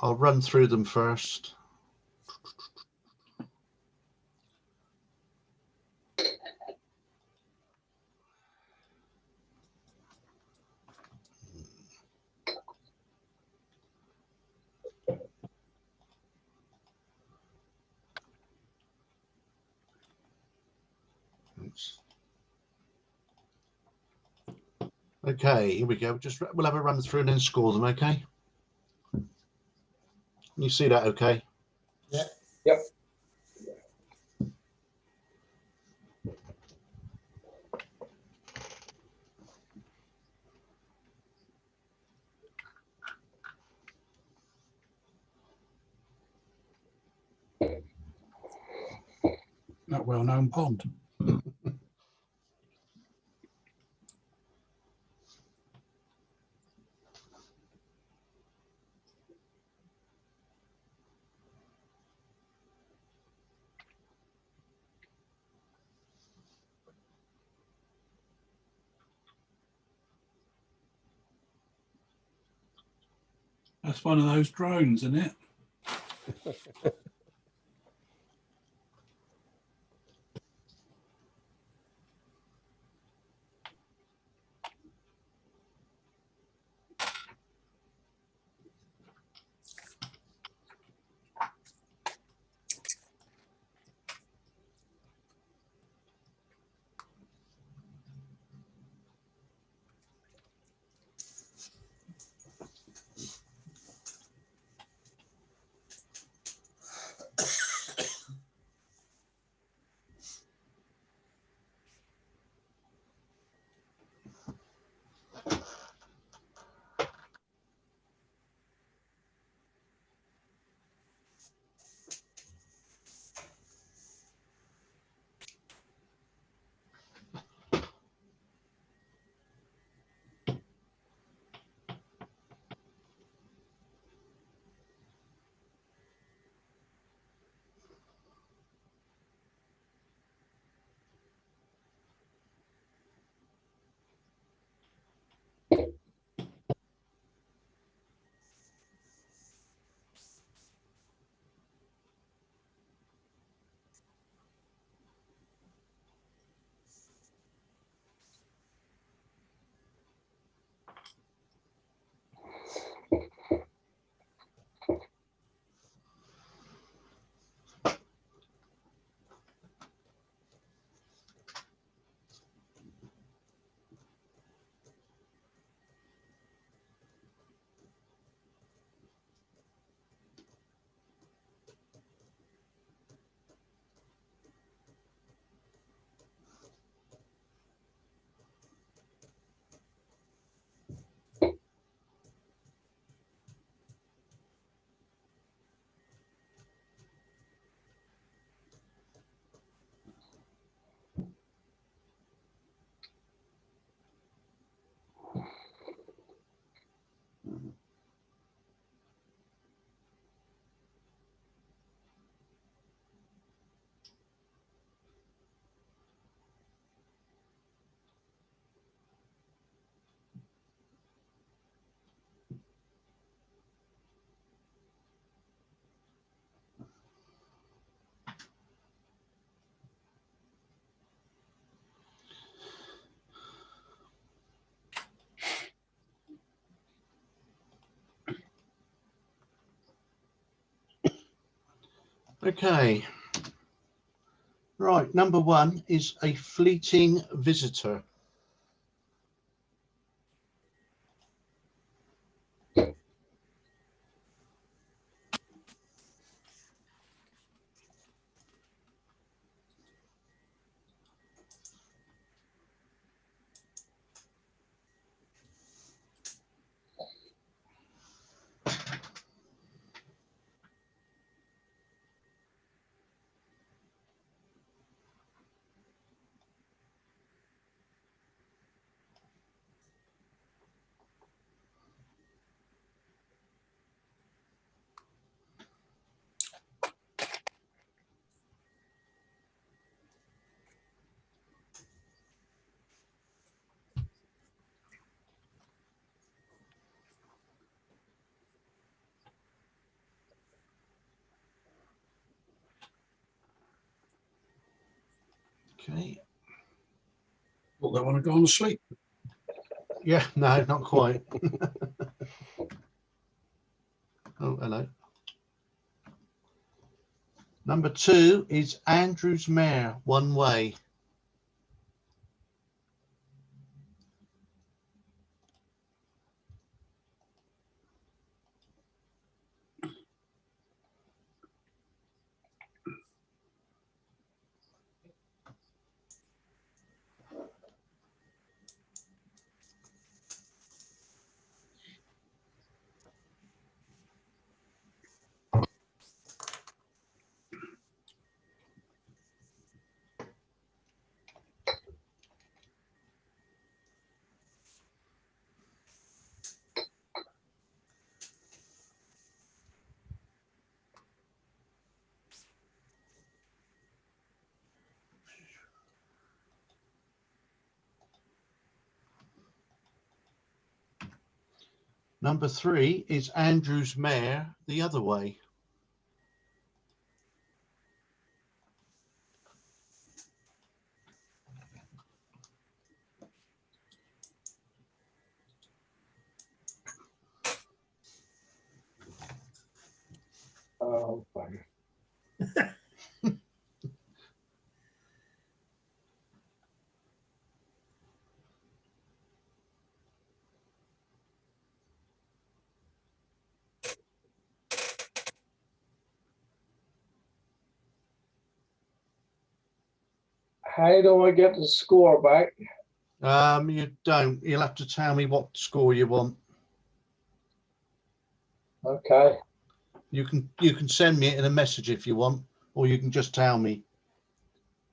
I'll run through them first. Okay, here we go. We'll have a run through and then score them, okay? You see that okay? Yeah. Yep. That well-known pond. That's one of those drones, isn't it? Okay. Right, number one is a fleeting visitor. Okay. Thought they want to go on to sleep. Yeah, no, not quite. Oh, hello. Number 2 is Andrew's Mare, one way. Number 3 is Andrew's Mare, the other way. Oh, bugger. How do I get the score back? You don't. You'll have to tell me what score you want. Okay. You can send me it in a message if you want, or you can just tell me.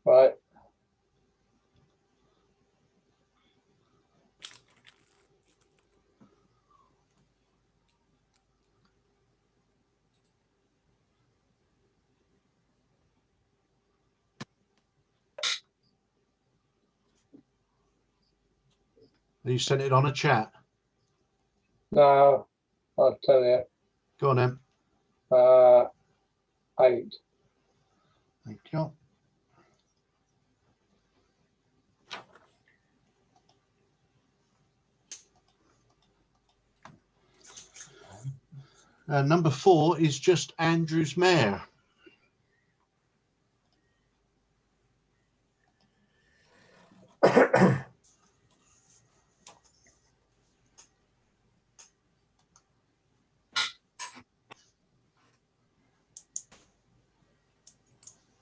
Right. You sent it on a chat. No, I'll tell you. Go on then. 8. Thank you. Number 4 is just Andrew's Mare.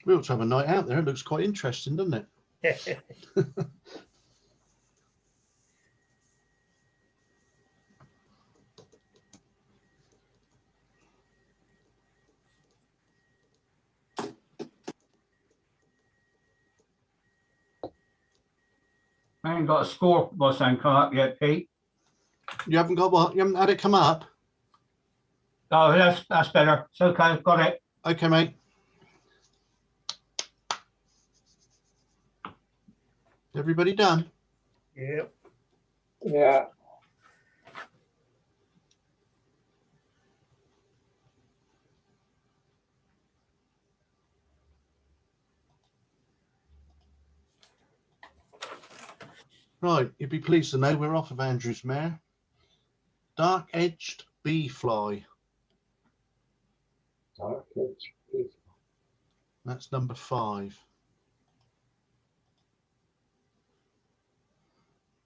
We ought to have a night out there. It looks quite interesting, doesn't it? I ain't got a score by saying come up yet, Pete. You haven't got what? You haven't had it come up? Oh, that's better. It's okay, got it. Okay, mate. Everybody done? Yep. Yeah. Right, you'd be pleased to know we're off of Andrew's Mare. Dark-edged bee fly. That's number 5.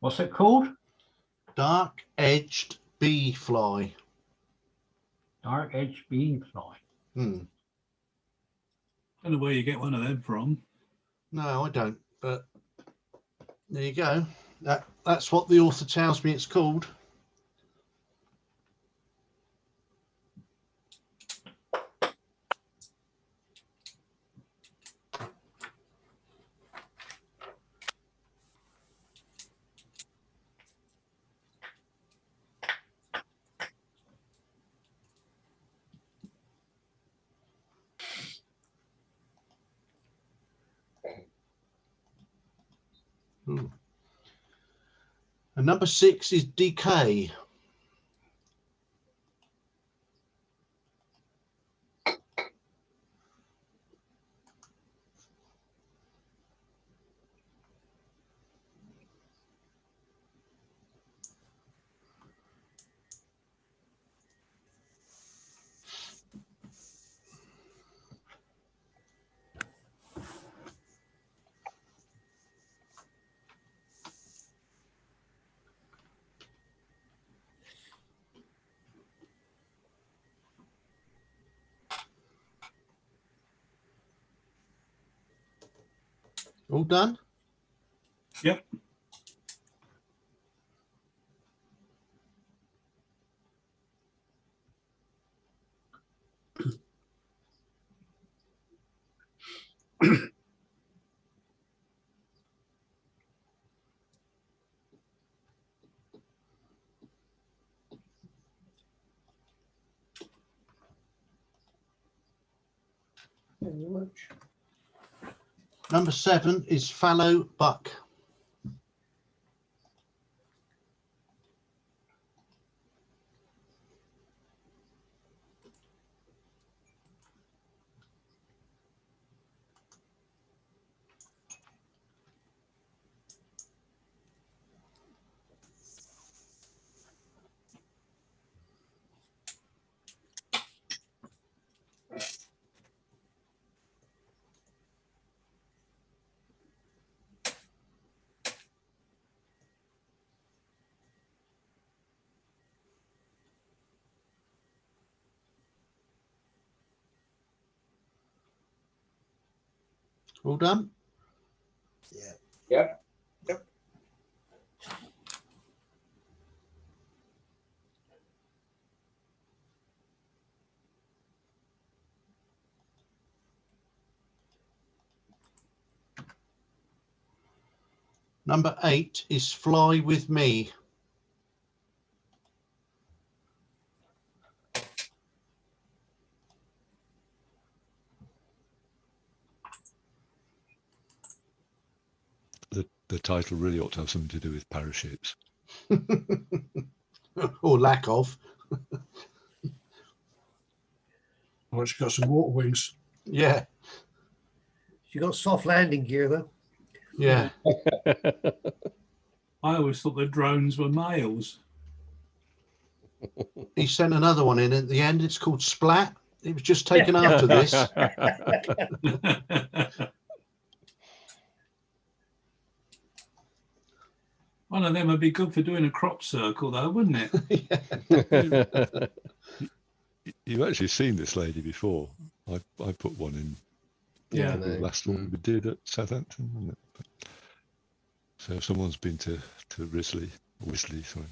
What's it called? Dark-edged bee fly. Dark edge bean fly. Hmm. Don't know where you get one of them from. No, I don't. But there you go. That's what the author tells me it's called. And number 6 is decay. All done? Yep. Thank you very much. Number 7 is fallow buck. All done? Yeah. Number 8 is fly with me. The title really ought to have something to do with parachutes. Or lack of. Oh, it's got some water wings. Yeah, She got soft landing gear though. yeah. I always thought the drones were males. He sent another one in at the end. It's called Splat. It was just taken after this. One of them would be good for doing a crop circle, though, wouldn't it? You've actually seen this lady before. I put one in. Yeah. The last one we did at Southampton, wasn't it? So if someone's been to Wisley, sorry.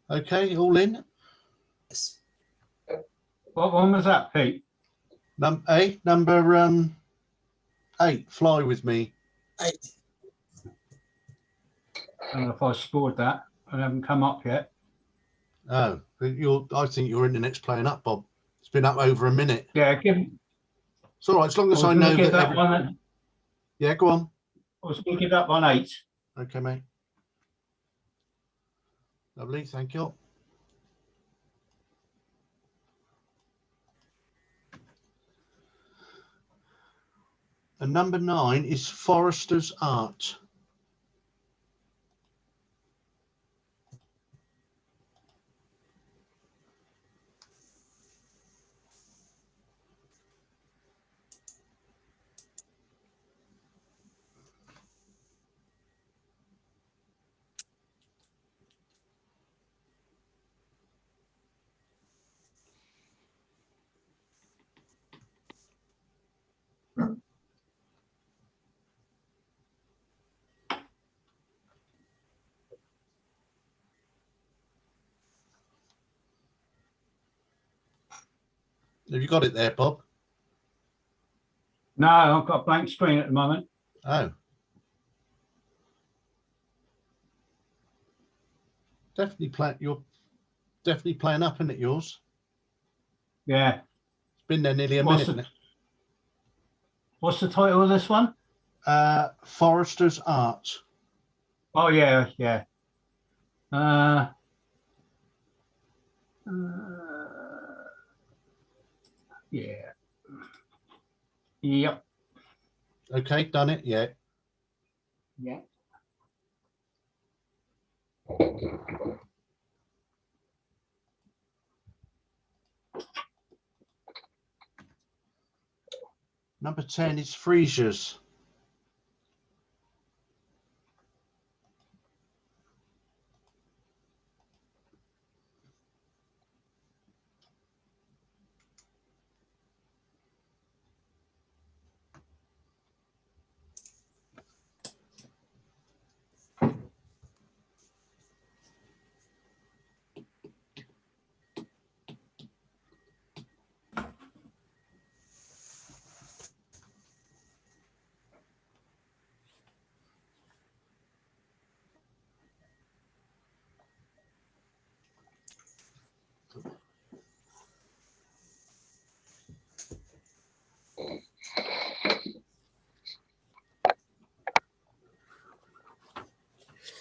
Okay, all in. What one was that, Pete? Number 8, fly with me. I don't know if I scored that. I haven't come up yet. Oh, I think your internet's playing up, Bob. It's been up over a minute. Yeah, give. It's all right, as long I as was I going know to give that. that one. Yeah, go on. I was going to give that one 8. Okay, mate. Lovely, thank you. And number 9 is Forester's Art. Have you got it there, Bob? No, I've got a blank screen at the moment. Oh. You're definitely playing up, isn't it, yours? Yeah. It's been there nearly a What's minute. What's the title of this one? Forester's Art. Oh, yeah, yeah. Yeah. Yep. Okay, done it, yeah. Yeah. Number 10 is Freesias.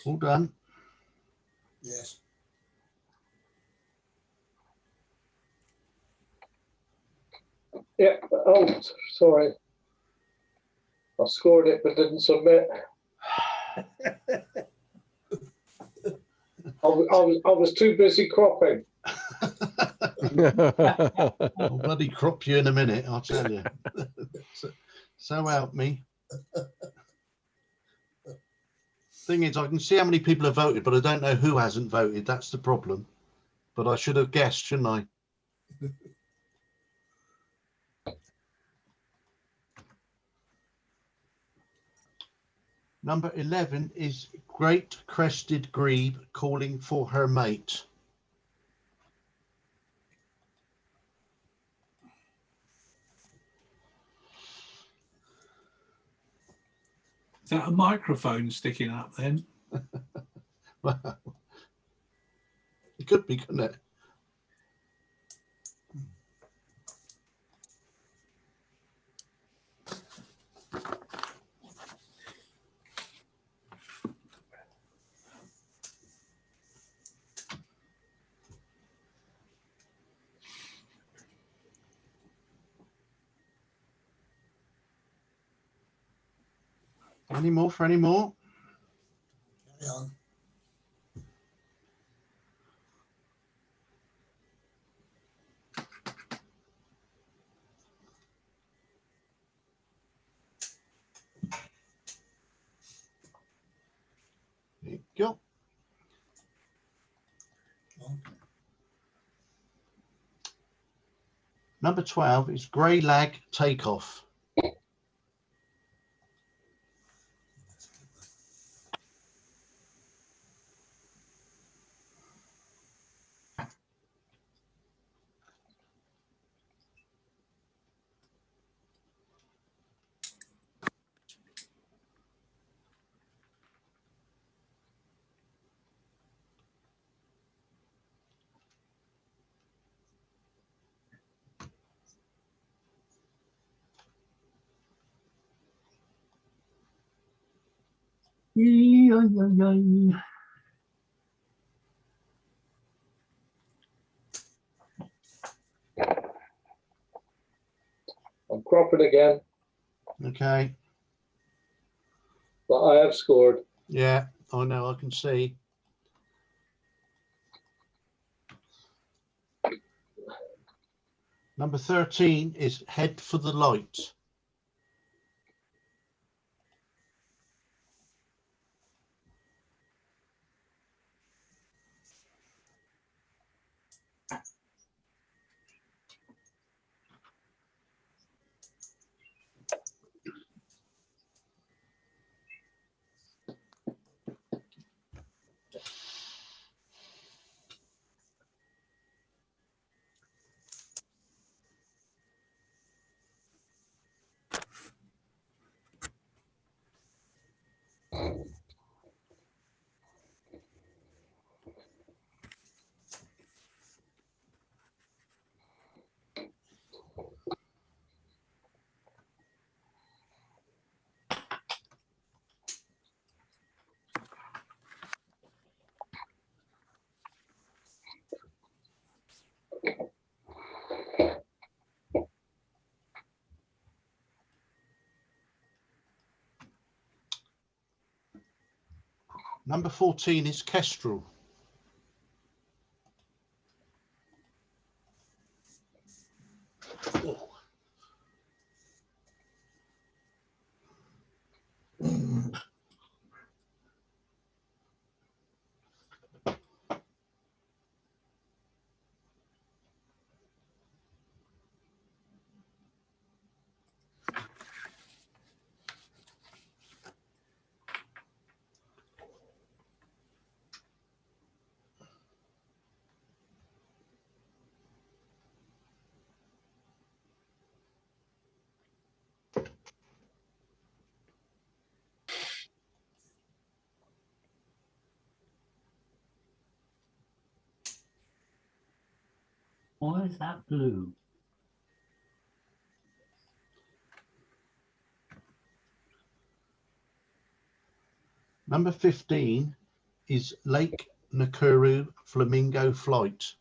All done. Yes. Yeah. Oh, sorry. I scored it but didn't submit. I was too busy cropping. I'll bloody crop you in a minute, I'll tell you. So help me. Thing is, I can see how many people have voted, but I don't know who hasn't voted. That's the problem. But I should have guessed, shouldn't I? Number 11 is Great Crested Grebe calling for her mate. Is that a microphone sticking up then? Well, it could be, couldn't it? Any more for any more? Carry on. There you go. On. Number 12 is Grey Lag Takeoff. I'm cropping again, Okay. but I have scored. Yeah, I know, I can see. Number 13 is Head for the Light. Number 14 is Kestrel. Oh. Why is that blue? Number 15 is Lake Nakuru Flamingo Flight.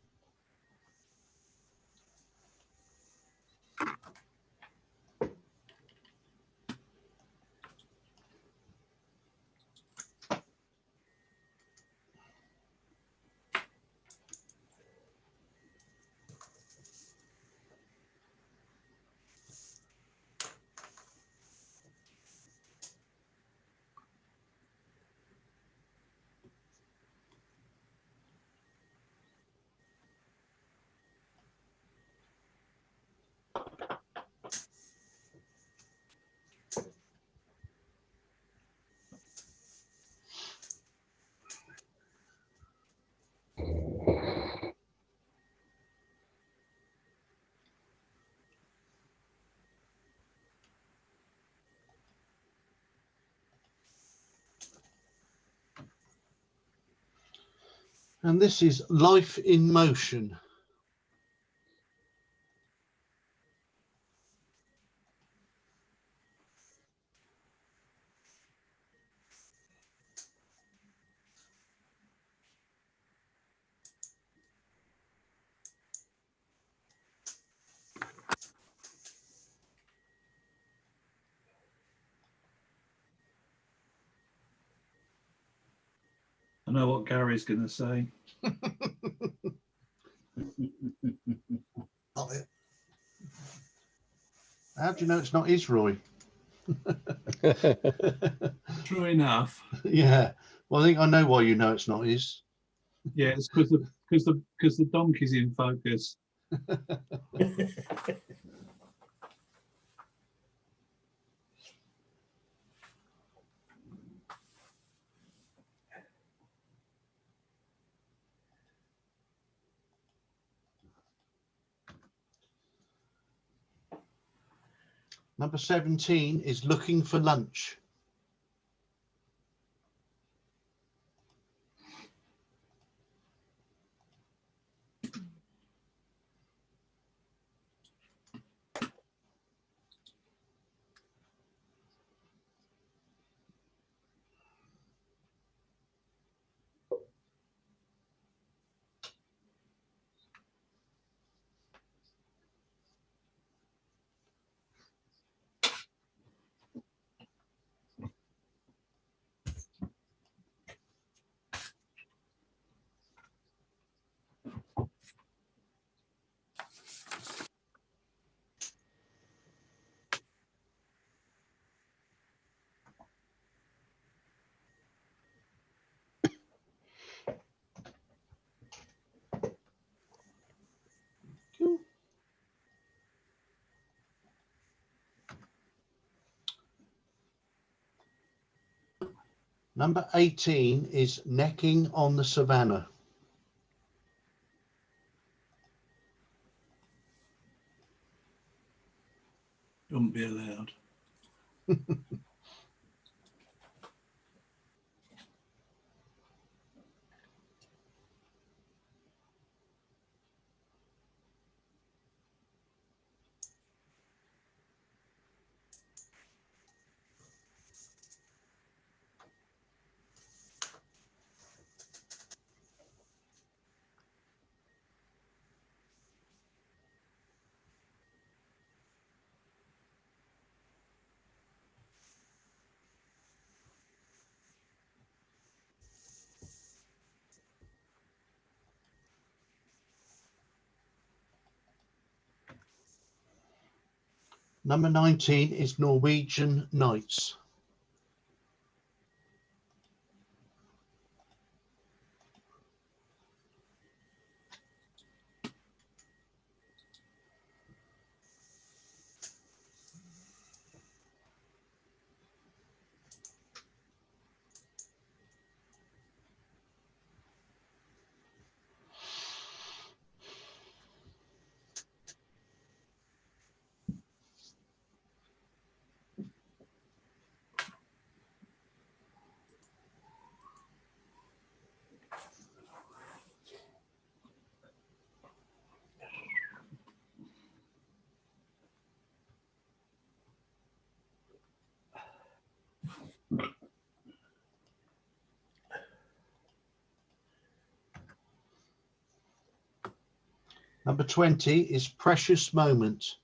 And this is Life in Motion. I know what Gary's going to say. Not it. How do you know it's not Isroy? True enough. Yeah. Well, I think I know why you know it's not his. Yeah, it's because the donkey's in focus. Number 17 is Looking for Lunch. Cool. Number 18 is Necking on the Savannah. Shouldn't be allowed. Number 19 is Norwegian Nights. Number 20 is Precious Moment.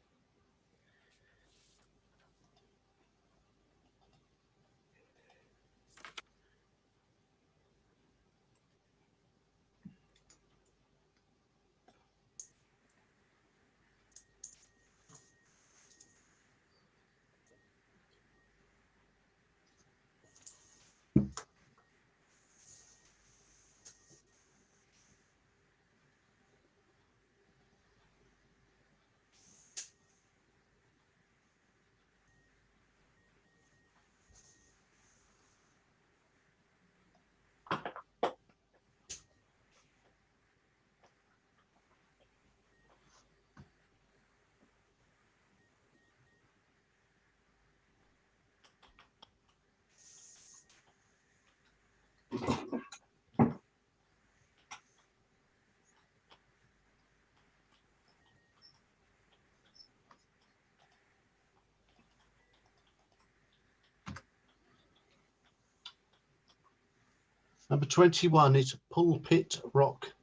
Number 21 is Pulpit Rock.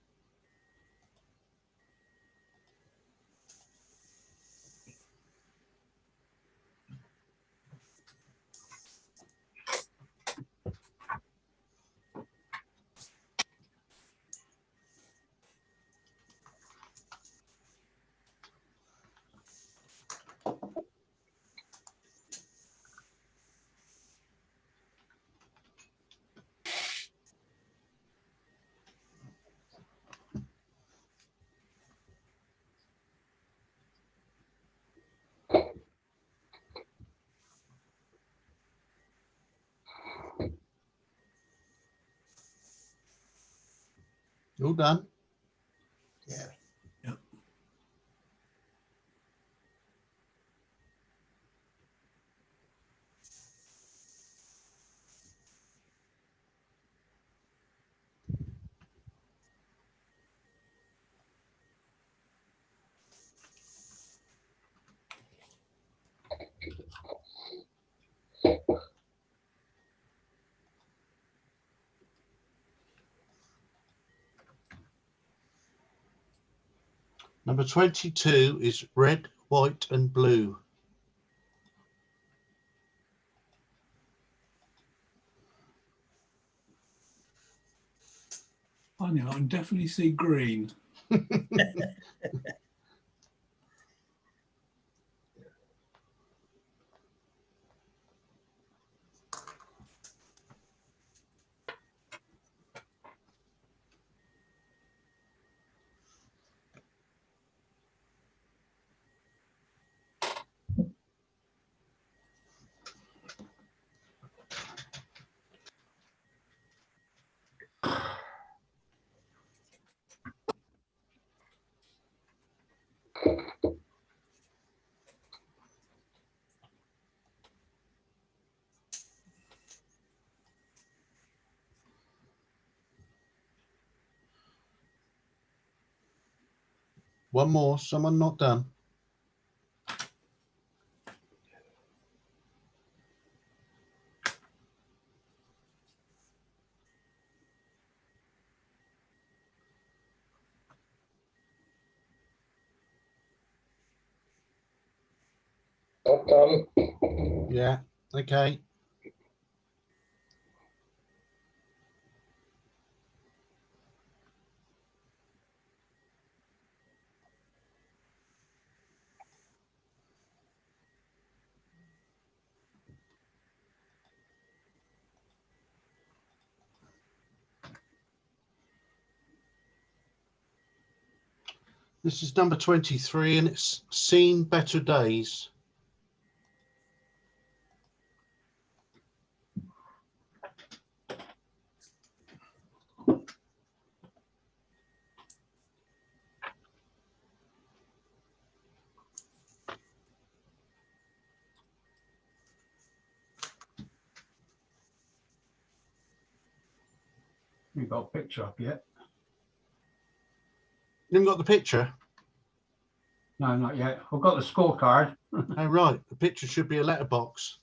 All done. Yeah. Number 22 is Red, White and Blue. Funny, I can definitely see green. One more, someone not done. Not done. Yeah, okay. This is number 23 and it's Seen Better Days. You got a picture up yet? You haven't got the picture? No, not yet. I've got the scorecard. Oh, right. The picture should be a letterbox.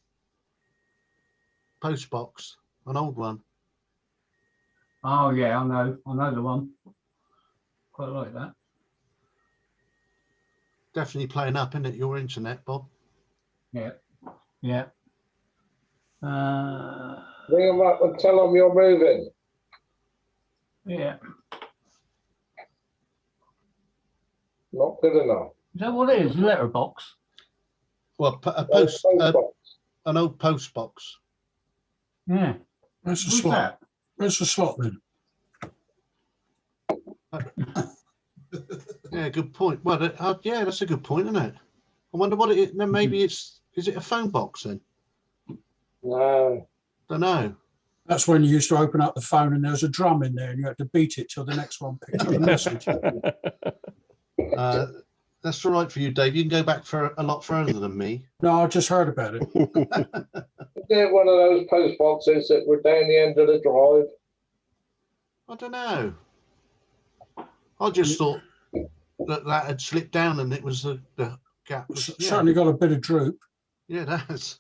Post box, an old one. Oh yeah, I know the one. Quite like that. definitely playing up, isn't it? Your internet, Bob. Yeah. Yeah. Ring them up and tell them you're moving. Yeah. Not good enough. Is that what it is? Letterbox? Well, a Well, post, phone box. an old post box. Yeah. Where's the What's slot? that? Where's the slot then? Yeah, good point. Well, yeah, that's a good point, isn't it? I wonder what it is. Then maybe is it a phone box then? No. Don't know. That's when you used to open up the phone and there was a drum in there and you had to beat it till the next one picked up the message. That's all right for you, Dave. You can go back for a lot further than me. No, I just heard about it. Is there one of those post boxes that were down the end of the drive? I don't know. I just thought that had slipped down and it was the gap. Was, yeah. Certainly got a bit of droop. Yeah, it has.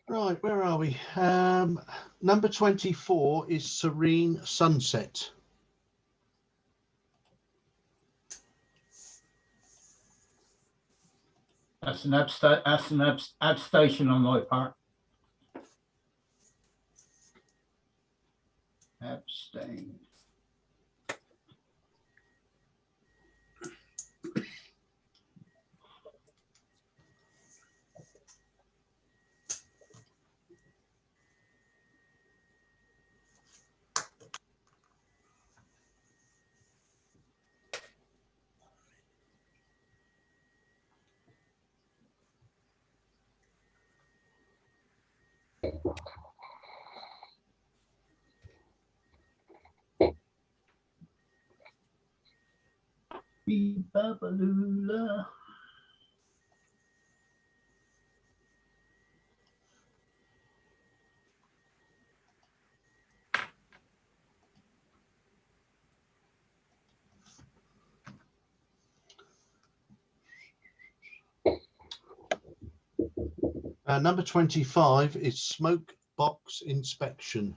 Right, where are we? Number 24 is Serene Sunset. That's an abstation on my part. Abstain. Beep-a-ba-loo-la. Number 25 is Smoke Box Inspection.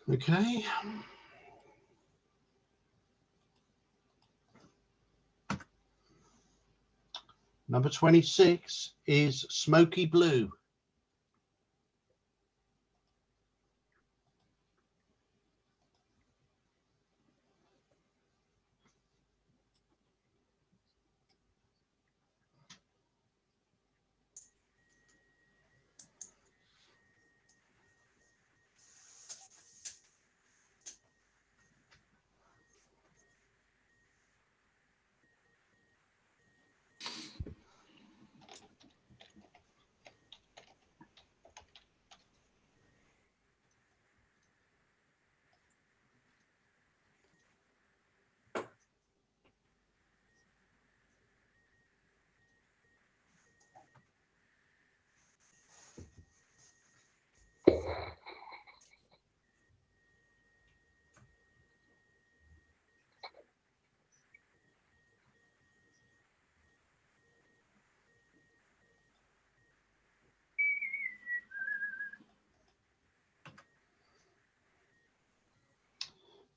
Okay. Number 26 is Smoky Blue.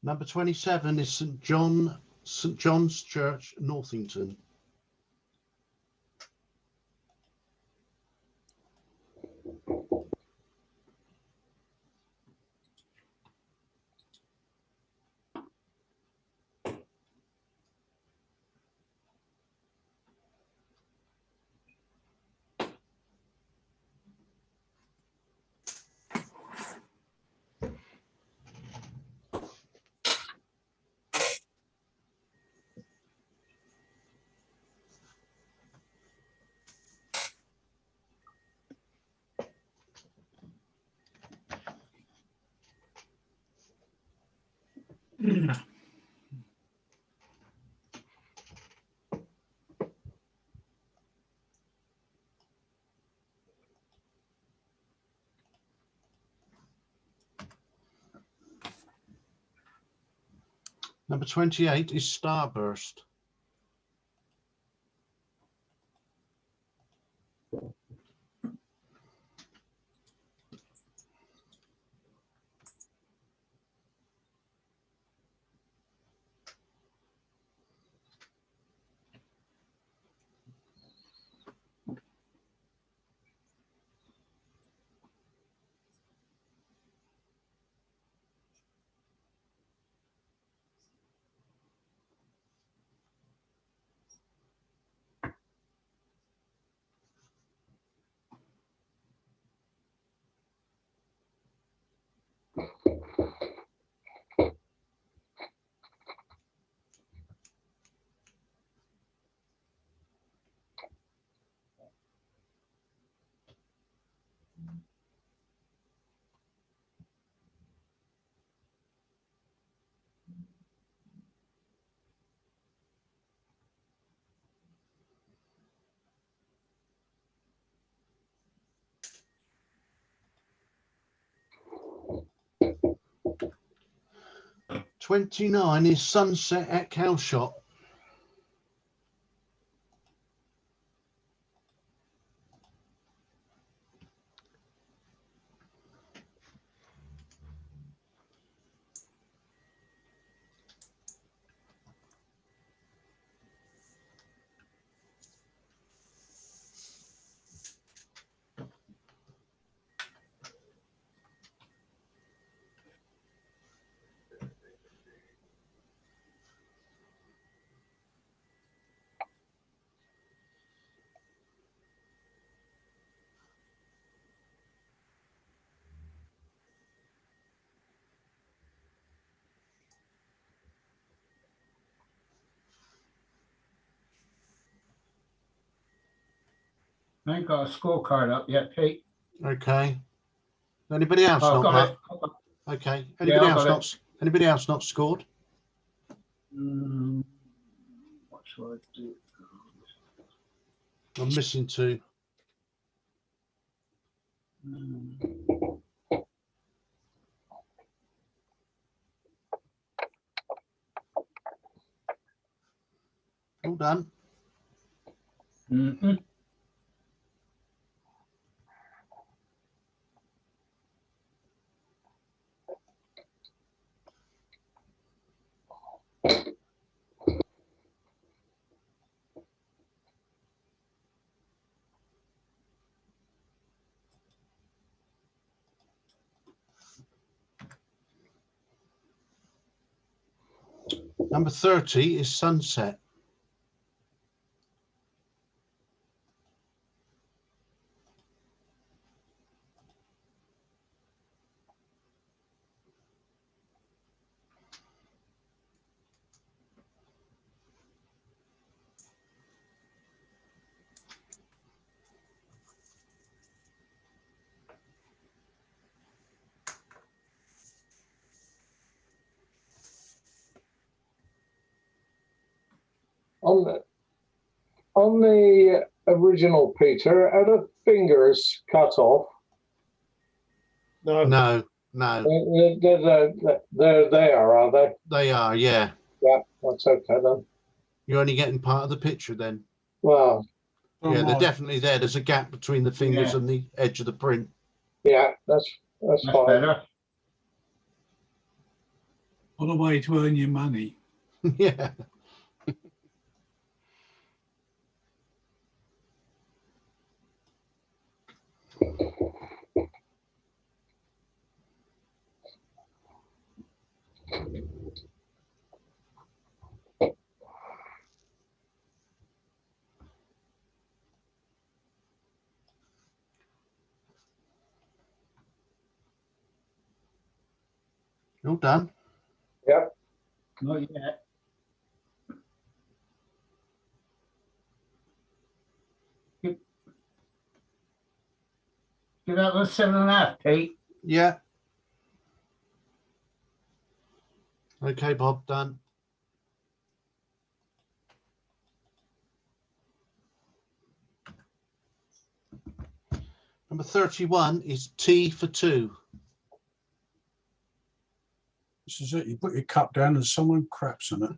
Number 27 is St John's Church, Northington. Number 28 is Starburst. '29 is Sunset at Cowshot. I ain't got a scorecard up yet, Pete. Okay. Anybody else Oh, not got that? it. Okay. Yeah, I got it. Anybody else not scored? What shall I do? I'm missing 2. All done. Mm-hmm. Number 30 is Sunset. On the original, Peter, are the fingers cut off? No, No. They're there, are they? They are, yeah. Yeah, that's okay then. You're only getting part of the picture then. Well, Oh, Yeah, they're my. definitely there. There's a gap between the fingers Yeah. and the edge of the print. yeah, that's That's fine. better. What a way to earn your money. Yeah. All done. Not yet. Give that was 7.5, Pete. Yeah. Okay, Bob, done. Number 31 is T for 2. This is it. You put your cup down and someone craps in it.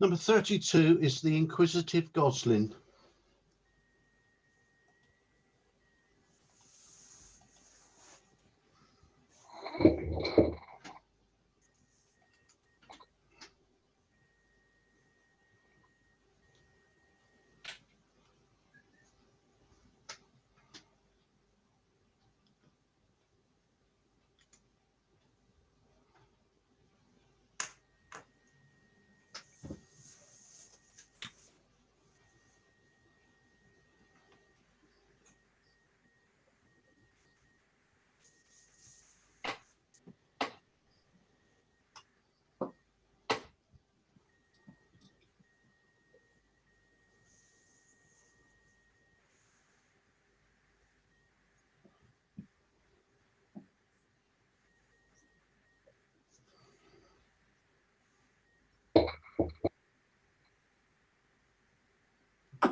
Number 32 is the Inquisitive Goslin.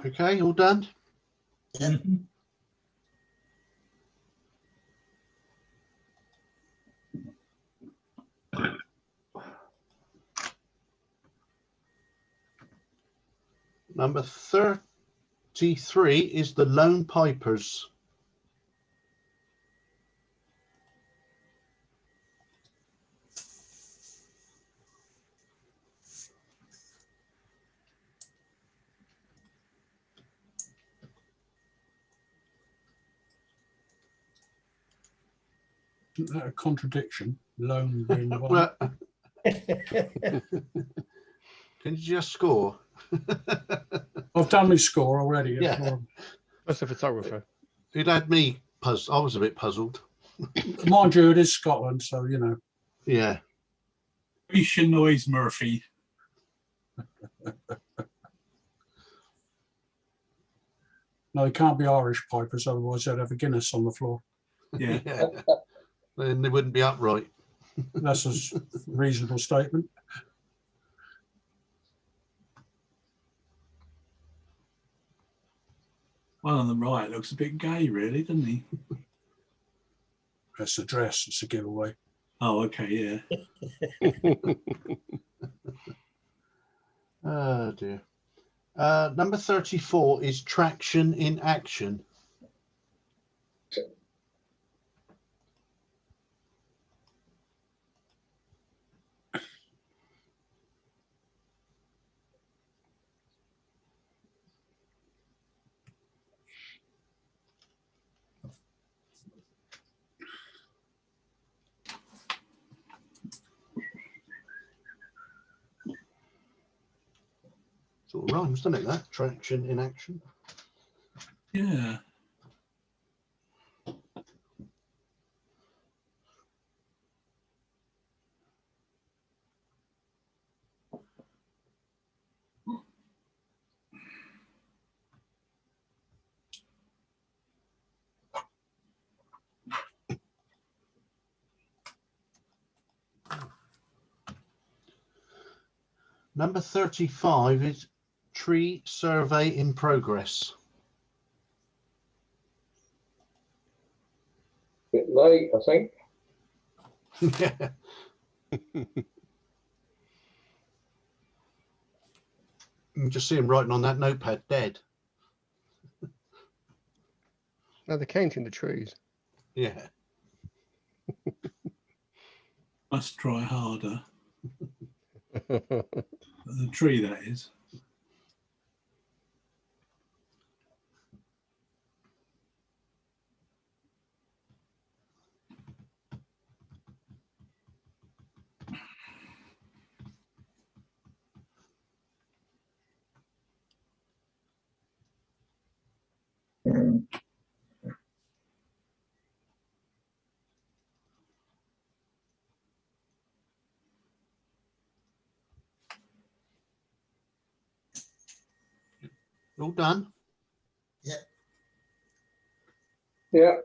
Okay, all done? Yeah. Number 33 is the Lone Pipers. Isn't that a contradiction? Lone being one. Well, can you just score? I've done my score already. Yeah. That's the photographer. It had me puzzled. I was a bit puzzled. Mind you, it is Scotland, so you know. Yeah. Fisher noise, Murphy. No, they can't be Irish pipers, otherwise they'd have a Guinness on the floor. Yeah. Yeah. Then they wouldn't be upright. That's a reasonable statement. One on the right looks a bit gay, really, doesn't he? That's the dress. It's a giveaway. Oh, okay, yeah. Oh dear. Number 34 is Traction in Action. Sort of rhymes, doesn't it? That traction in action. Yeah. Number 35 is tree survey in progress. Bit late, I think. Yeah. You can just see him writing on that notepad, dead. No, they're counting the trees. Yeah. Must try harder. The tree, that is. All done. Yeah.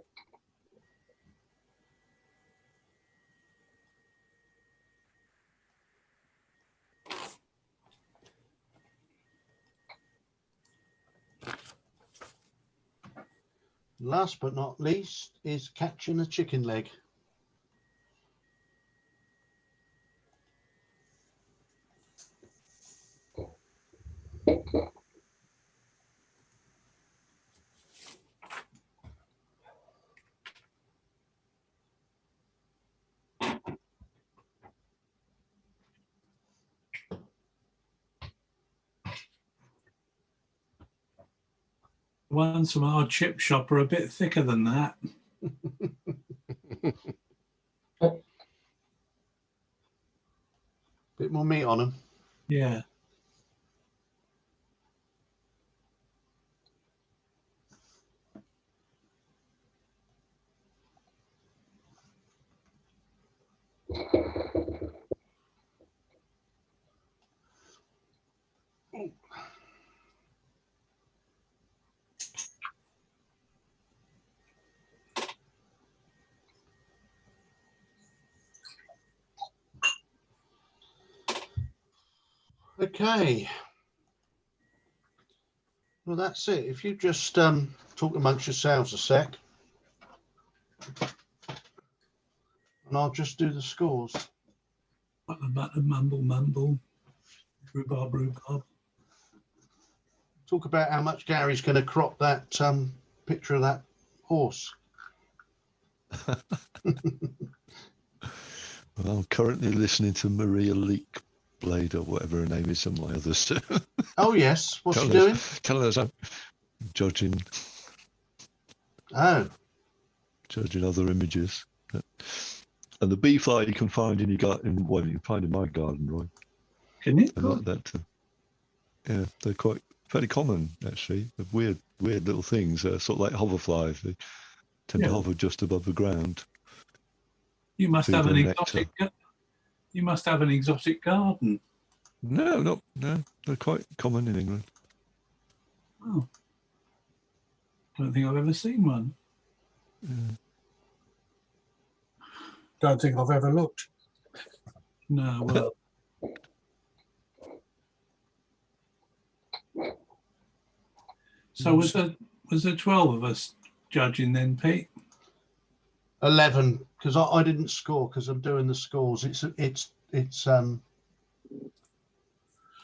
Last but not least is catching a chicken leg. The ones from our chip shop are a bit thicker than that. Bit more meat on them. Yeah. Okay. Well, that's it. If you just talk amongst yourselves a sec, and I'll just do the scores. Butter, mumble, mumble. Rhubarb, rhubarb. Talk about how much Gary's going to crop that picture of that horse. Well, I'm currently listening to Maria Leak Blade or whatever her name is, and my others. Oh yes, what's she Telling doing? us- Telling us I'm judging Oh, other images. And the bee fly you can find in your garden, well, you can find in my garden, Roy. Can you? And like that, yeah, they're quite fairly common actually. They're weird little things. Sort of like hoverflies. They tend to Yeah. hover just above the ground. You must Feed have an on exotic. You must have an exotic garden. No, they're quite common in England. Oh, don't think I've ever seen one. Yeah. Don't think I've ever looked. No, well, so was there 12 of us judging then, Pete? 11, because I didn't score because I'm doing the scores. It's oh,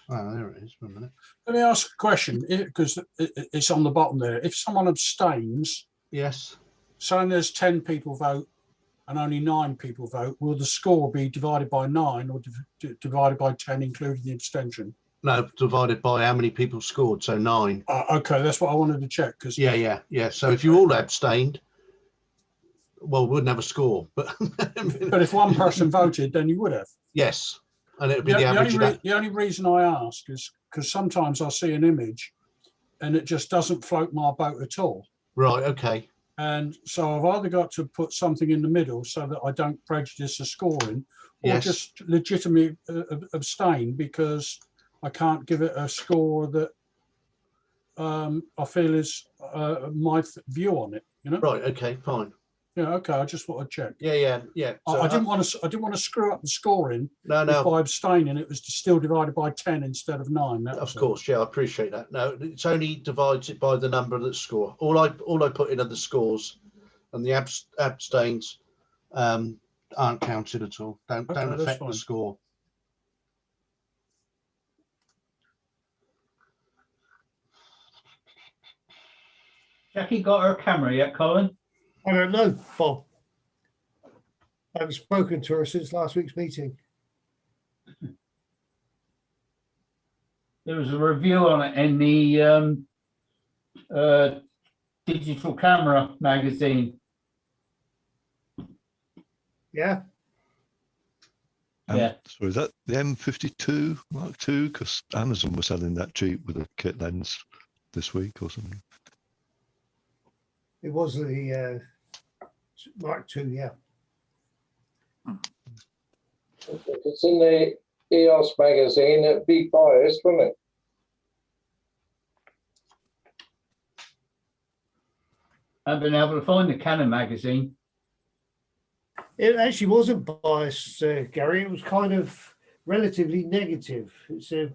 there it is. 1 minute. Let me ask a question, because it's on the bottom there. If someone abstains, Yes. saying there's 10 people vote and only 9 people vote, will the score be divided by 9 or divided by 10, including the abstention? No, divided by how many people scored, so 9. Okay, that's what I wanted to check. Because Yeah. So if you all abstained, well, we wouldn't have a score. But but if one person voted, then you would have. yes. And it would be the average of that. The only reason I ask is because sometimes I see an image and it just doesn't float my boat at all. Right, okay. And so I've either got to put something in the middle so that I don't prejudice the scoring, or Yes. just legitimately abstain because I can't give it a score that I feel is my view on it. You know? Right, okay, fine. Yeah. Okay. I just want to check. Yeah. So, I didn't want to screw up the scoring. No, If by abstaining it was still divided by 10 instead of 9. That was of course, yeah, I appreciate that. No, it's only divides it by the number that score. All I put in are the scores, and the abstains aren't counted at all. Don't Okay, that's affect fine. the score. Jackie got her camera yet, Colin? I don't know, Bob. I haven't spoken to her since last week's meeting. There was a review on it in the digital camera magazine. Yeah. Yeah. So is that the M52 Mark II? Because Amazon was selling that cheap with a kit lens this week or something. It was the Mark II, yeah. If it's in the EOS magazine, it'd be biased, wouldn't it? I've been able to find the Canon magazine. It actually wasn't biased, Gary. It was kind of relatively negative. It said,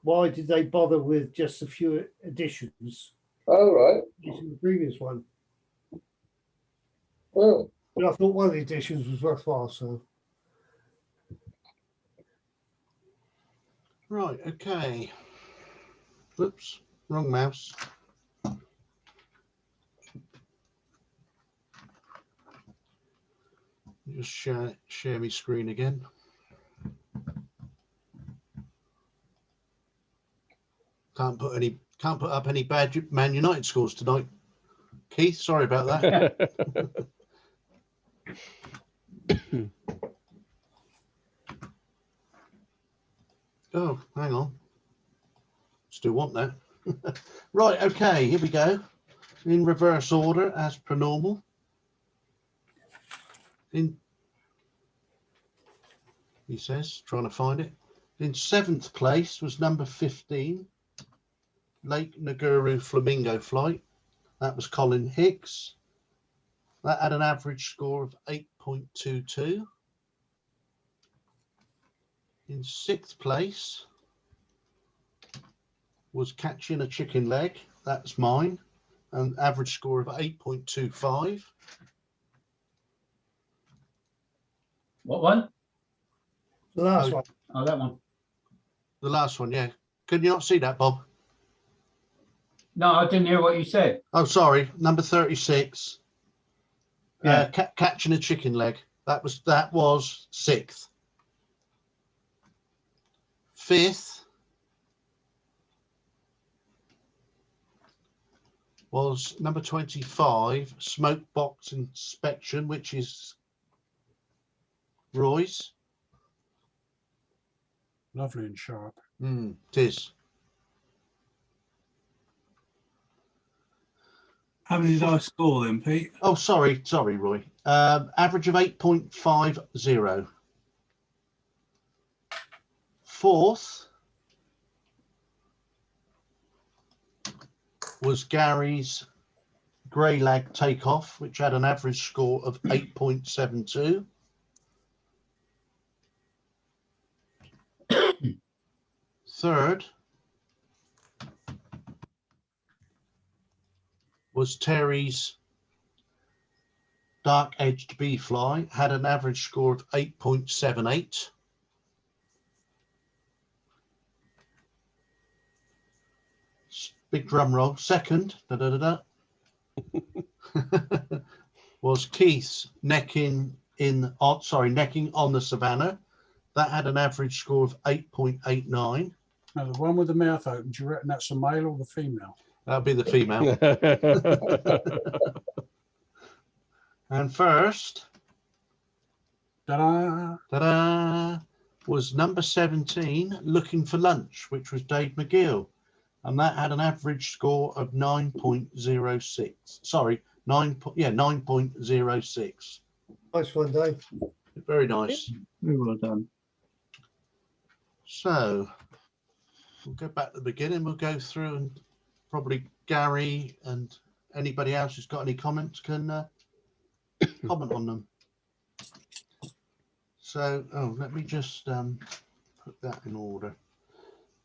why did they bother with just a few editions Oh, right. using the previous one? Well, But I thought one of the editions was worthwhile, so. Right, okay. Whoops, wrong mouse. Just share my screen again. Can't put up any bad Man United scores tonight. Keith, sorry about that. Oh, hang on. Still want that. Right, okay, here we go. In reverse order as per normal. He says, trying to find it. In 7th place was number 15, Lake Naguru Flamingo Flight. That was Colin Hicks. That had an average score of 8.22. In 6th place was Catching a Chicken Leg. That's mine. An average score of 8.25. What one? The last one. Oh, that one. The last one, yeah. Could you not see that, Bob? No, I didn't hear what you said. Oh, sorry. Number 36. Yeah. Catching a Chicken Leg. That was 6th. 5th was number 25, Smoke Box Inspection, which is Roy's. Lovely and sharp. It is. How many did I score then, Pete? Oh, sorry, Roy. Average of 8.50. 4th was Gary's Grey Lag Takeoff, which had an average score of 8.72. 3rd was Terry's Dark Edged Bee Fly, had an average score of 8.78. Big drum roll. 2nd was Keith's Necking on the Savannah. That had an average score of 8.89. Now, the one with the mouth open, do you reckon that's the male or the female? That'll be the female. And first, Ta-da! ta-da, was number 17, Looking for Lunch, which was Dave McGill. And that had an average score of 9.06. Sorry, 9.06. Nice one, Dave. Very nice. Very well done. So we'll go back to the beginning. We'll go through and probably Gary and anybody else who's got any comments can comment on them. So, let me just put that in order.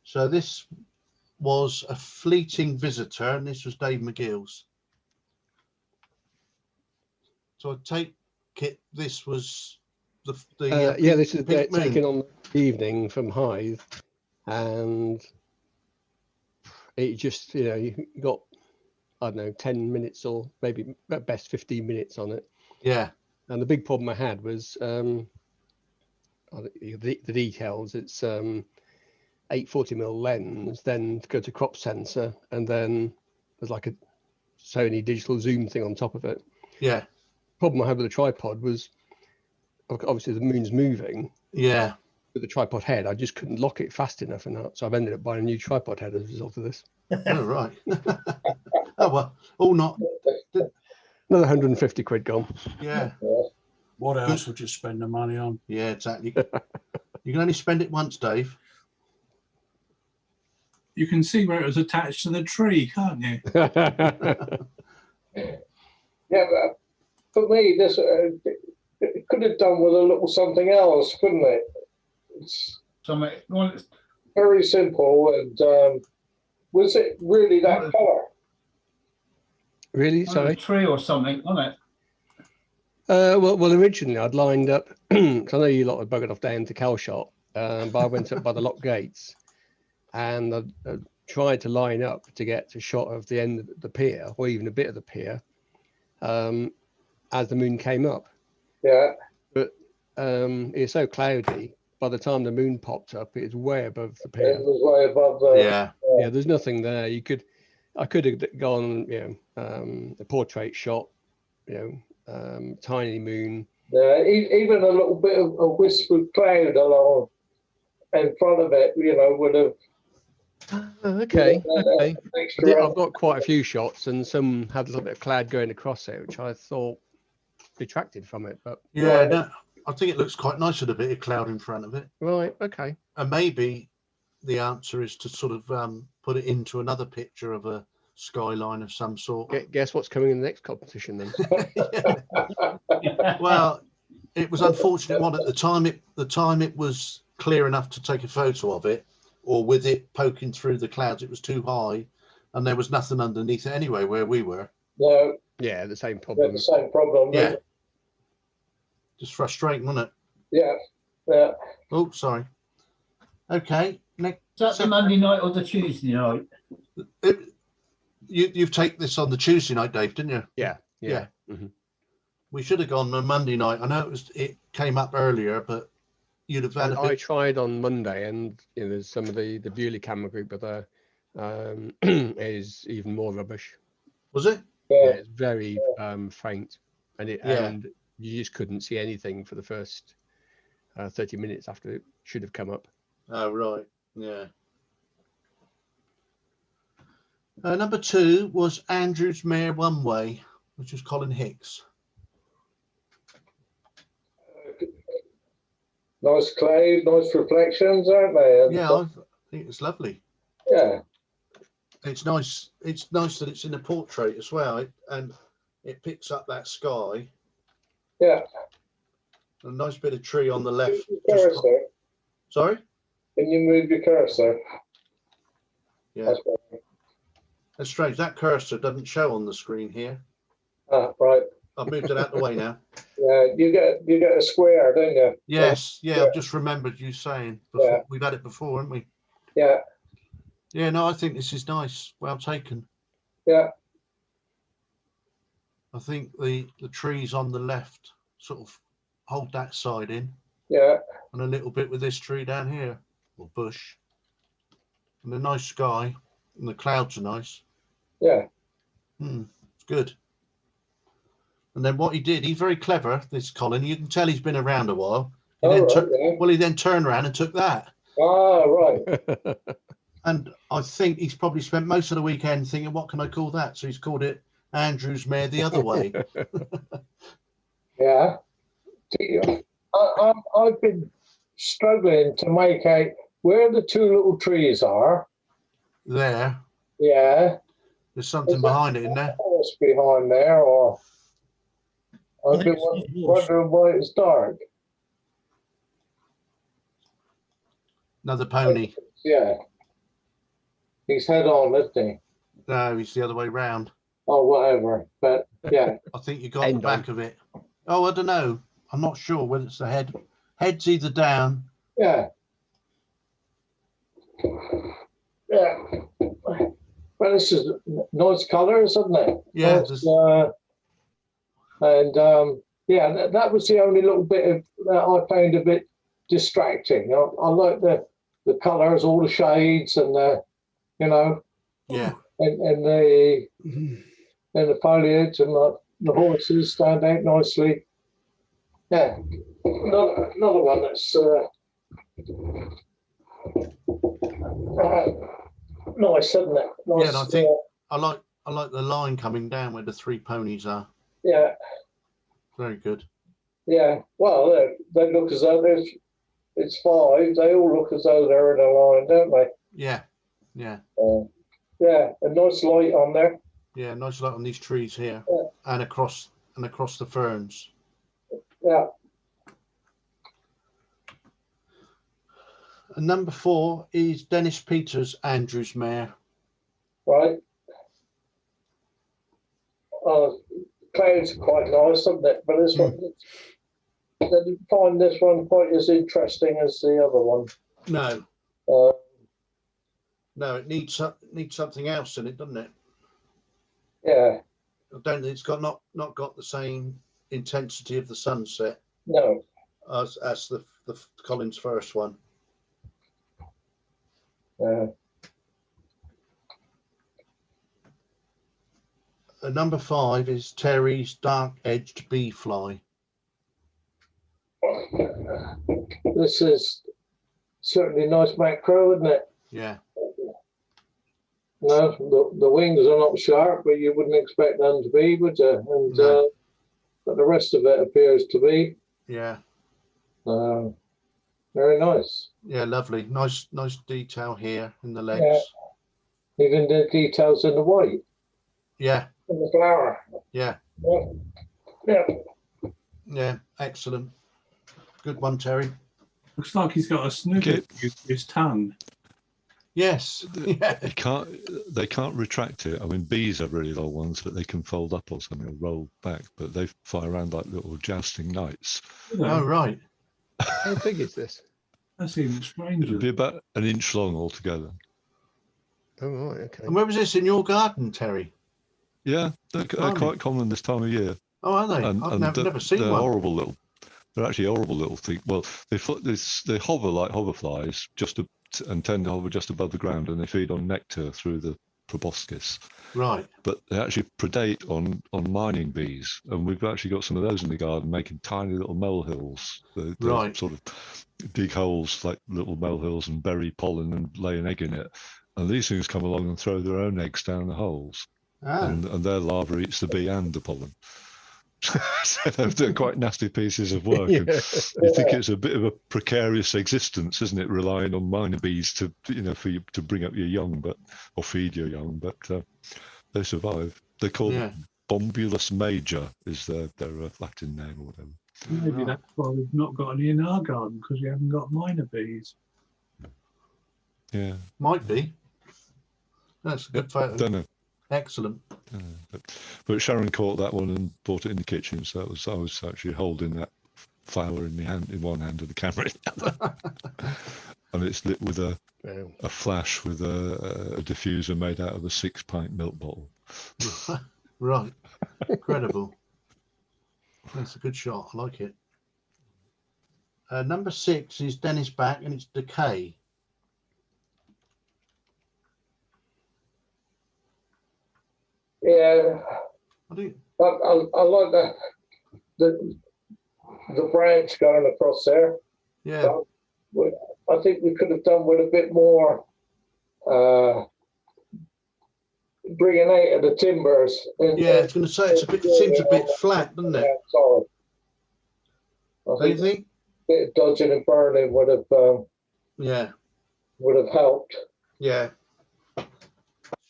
So this was a fleeting visitor, and this was Dave McGill's. So I take it this was the yeah, this is pink moon. taken on the evening from Hythe, and it just, you got, I don't know, 10 minutes or maybe at best 15 minutes on it. Yeah. And the big problem I had was the details. It's 840mm lens, then to go to crop sensor, and then there's like a Sony digital zoom thing on top of it. Yeah. Problem I had with the tripod was obviously the moon's moving. Yeah. With the tripod head, I just couldn't lock it fast enough, and so I've ended up buying a new tripod head as a result of this. Oh, right. Oh, well, all not. Another 150 quid gone. Yeah. What else would you spend the money on? Yeah, exactly. You can only spend it once, Dave. You can see where it was attached to the tree, can't you? Yeah, but for me, this it could have done with a little something else, couldn't it? It's Something, well, very simple. And was it really that colour? Really? on a Sorry. tree or something on it. Well, originally I'd lined up, because I know you lot had buggered off down to Calshot, but I went up by the lock gates, and I tried to line up to get a shot of the end of the pier, or even a bit of the pier, as the moon came up. Yeah. But it's so cloudy. By the time the moon popped up, it was way above the It pier. was way above the. Yeah. Yeah, there's nothing there. I could have gone, a portrait shot, tiny moon. Yeah, even a little bit of a whispered cloud along in front of it, would have. Okay. Extra. I've got quite a few shots, and some had a little bit of cloud going across it, which I thought detracted from it. But Yeah, no, I think it looks quite nice with a bit of cloud in front of it. right, okay. And maybe the answer is to sort of put it into another picture of a skyline of some sort. Guess what's coming in the next competition then? Well, it was unfortunate one at the time. It was clear enough to take a photo of it, or with it poking through the clouds, it was too high, and there was nothing underneath it anyway where we were. No, Yeah, the same we had problem. the same problem. Yeah. Just frustrating, wasn't it? Yeah. Yeah. Oh, sorry. Okay, next. Is that the Monday night or the Tuesday night? You've taken this on the Tuesday night, Dave, didn't you? Yeah. Mm-hmm. We should have gone on Monday night. I know it came up earlier, but you'd have had And a I bit. tried on Monday, and there's some of the Bewley camera group, but is even more rubbish. Was it? Yeah, Yeah. it's very faint, and and you just couldn't see anything for the first 30 minutes after it should have come up. Oh, right. Yeah. Number 2 was Andrew's Mare One Way, which was Colin Hicks. Nice cloud, nice reflections, aren't they? And, Yeah, I think it's lovely. yeah. It's nice. It's nice that it's in a portrait as well, and it picks up that sky. Yeah. A nice bit of tree on the left. Move your Just- cursor. sorry? Can you move your cursor? Yeah. That's better. That's strange. That cursor doesn't show on the screen here. Ah, right. I've moved it out of the way now. Yeah, you get a square, don't you? Yes. Yeah, Yeah. I've just remembered you saying before. Yeah. We've had it before, haven't we? Yeah. Yeah, no, I think this is nice. Well taken. Yeah. I think the trees on the left sort of hold that side in, Yeah. and a little bit with this tree down here, or bush. And a nice sky, and the clouds are nice. Yeah. It's good. And then what he did, he's very clever, this Colin. You can tell he's been around a while, He Oh, then right, took, yeah. well, he then turned around and took that. Ah, right. And I think he's probably spent most of the weekend thinking, what can I call that? So he's called it Andrew's Mare the other way. Yeah. I've been struggling to make out where the two little trees are. There, Yeah. there's something behind it, isn't there? Horse behind there, or I I've think been it's not a horse. wondering why it's dark. Another pony. Yeah. He's head on, isn't he? No, he's the other way round. Oh, whatever. But yeah. I think you got the End back of it. Oh, I don't know. I'm not sure whether it's the head. Head's either down. Yeah. Yeah. Well, this is nice colours, isn't it? Yeah, Nice, yeah, that was the only little bit of that I found a bit distracting. I like the colours, all the shades, and you know, Yeah. and the foliage, and the horses stand out nicely. Yeah, another one that's nice, isn't it? Nice, Yeah, and I think I like the line coming down where the three ponies are. yeah, Very good. yeah. Well, they look as though it's five. They all look as though they're in a line, don't they? Yeah. Yeah. Yeah, a nice light on there. Yeah, nice light on these trees here. Yeah. And across the ferns. Yeah. And number 4 is Dennis Peters, Andrew's Mare. Right. Clouds are quite nice, isn't it? But this one, I didn't find this one quite as interesting as the other one. No, Uh, no, it needs something else in it, doesn't it? yeah, I don't think it's got not got the same intensity of the sunset no. as the Collins first one. Number 5 is Terry's Dark Edged Bee Fly. This is certainly nice macro, isn't it? Yeah, No, the wings are not sharp, but you wouldn't expect them to be, would you? And No. but the rest of it appears to be yeah, very nice. yeah, lovely. Nice detail here in the legs. Yeah. Even the details in the white, Yeah, in the flower. yeah, Yeah. yeah. Excellent. Good one, Terry. Looks like he's got a snooker with his tongue. Yes. Yeah. They can't retract it. I mean, bees have really long ones, but they can fold up or something or roll back. But they fly around like little jousting knights. Oh, right. How big is this? That's even stranger. It'd be about an inch long altogether. Oh, right, okay. And where was this in your garden, Terry? Yeah, they're Blimey. quite common this time of year. Oh, are they? And I've never seen they're one. horrible little. They're actually horrible little things. Well, they hover like hoverflies, and tend to hover just above the ground, and they feed on nectar through the proboscis. Right. But they actually predate on mining bees, and we've actually got some of those in the garden, making tiny little molehills. They Right. sort of dig holes like little molehills and bury pollen and lay an egg in it. And these things come along and throw their own eggs down the holes, Ah, and their larva eats the bee and the pollen. So they're quite nasty pieces of work. And you think it's a bit of a precarious existence, isn't it? Relying on minor bees to, for you to bring up your young, or feed your young, but they survive. They're called Bombulus major, is their Latin name or whatever. Maybe that's why we've not got any in our garden, because we haven't got minor bees. Yeah, might be. That's a good photo. don't know. Excellent. But Sharon caught that one and brought it in the kitchen, so I was actually holding that flower in one hand and the camera in the other. And it's lit with a flash with a diffuser made out of a 6-pint milk bottle. Right. Incredible. That's a good shot. I like it. Number 6 is Dennis back, and it's Decay. Yeah, I do. I like the branch going across there. Yeah, But I think we could have done with a bit more bringing out of the timbers. yeah. I was going to say it seems a bit flat, doesn't it? Outside. I Don't you think think? a bit of dodging and burning would have helped. Yeah.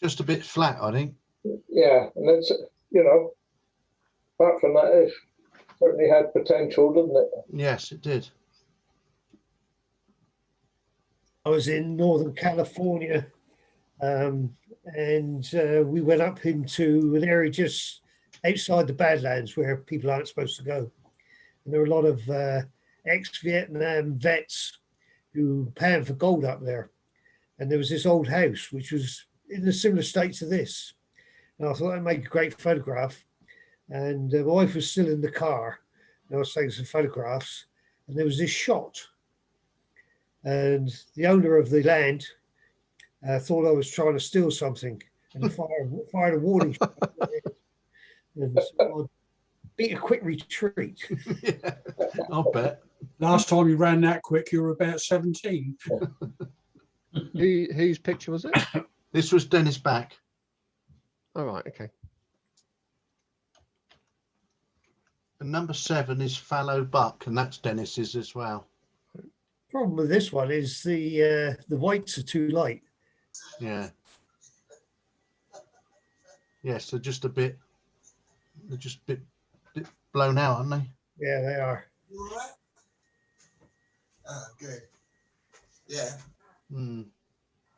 Just a bit flat, I think. Yeah, and it's, apart from that, it certainly had potential, didn't it? Yes, it did. I was in Northern California, and we went up into an area just outside the Badlands where people aren't supposed to go. And there were a lot of ex-Vietnam vets who panned for gold up there. And there was this old house which was in a similar state to this. And I thought that'd make a great photograph. And my wife was still in the car, and I was taking some photographs. And there was this shot. And the owner of the land thought I was trying to steal something and fired a warning shot. And so I beat a quick retreat. Yeah, I'll bet. Last time you ran that quick, you were about 17. Whose picture was it? This was Dennis Back. All right, okay. And number 7 is Fallow Buck, and that's Dennis's as well. Problem with this one is the whites are too light. Yeah. Yes, they're just a bit. They're just a bit blown out, aren't they? Yeah, they are. You all right? Oh, good. Yeah. Hmm.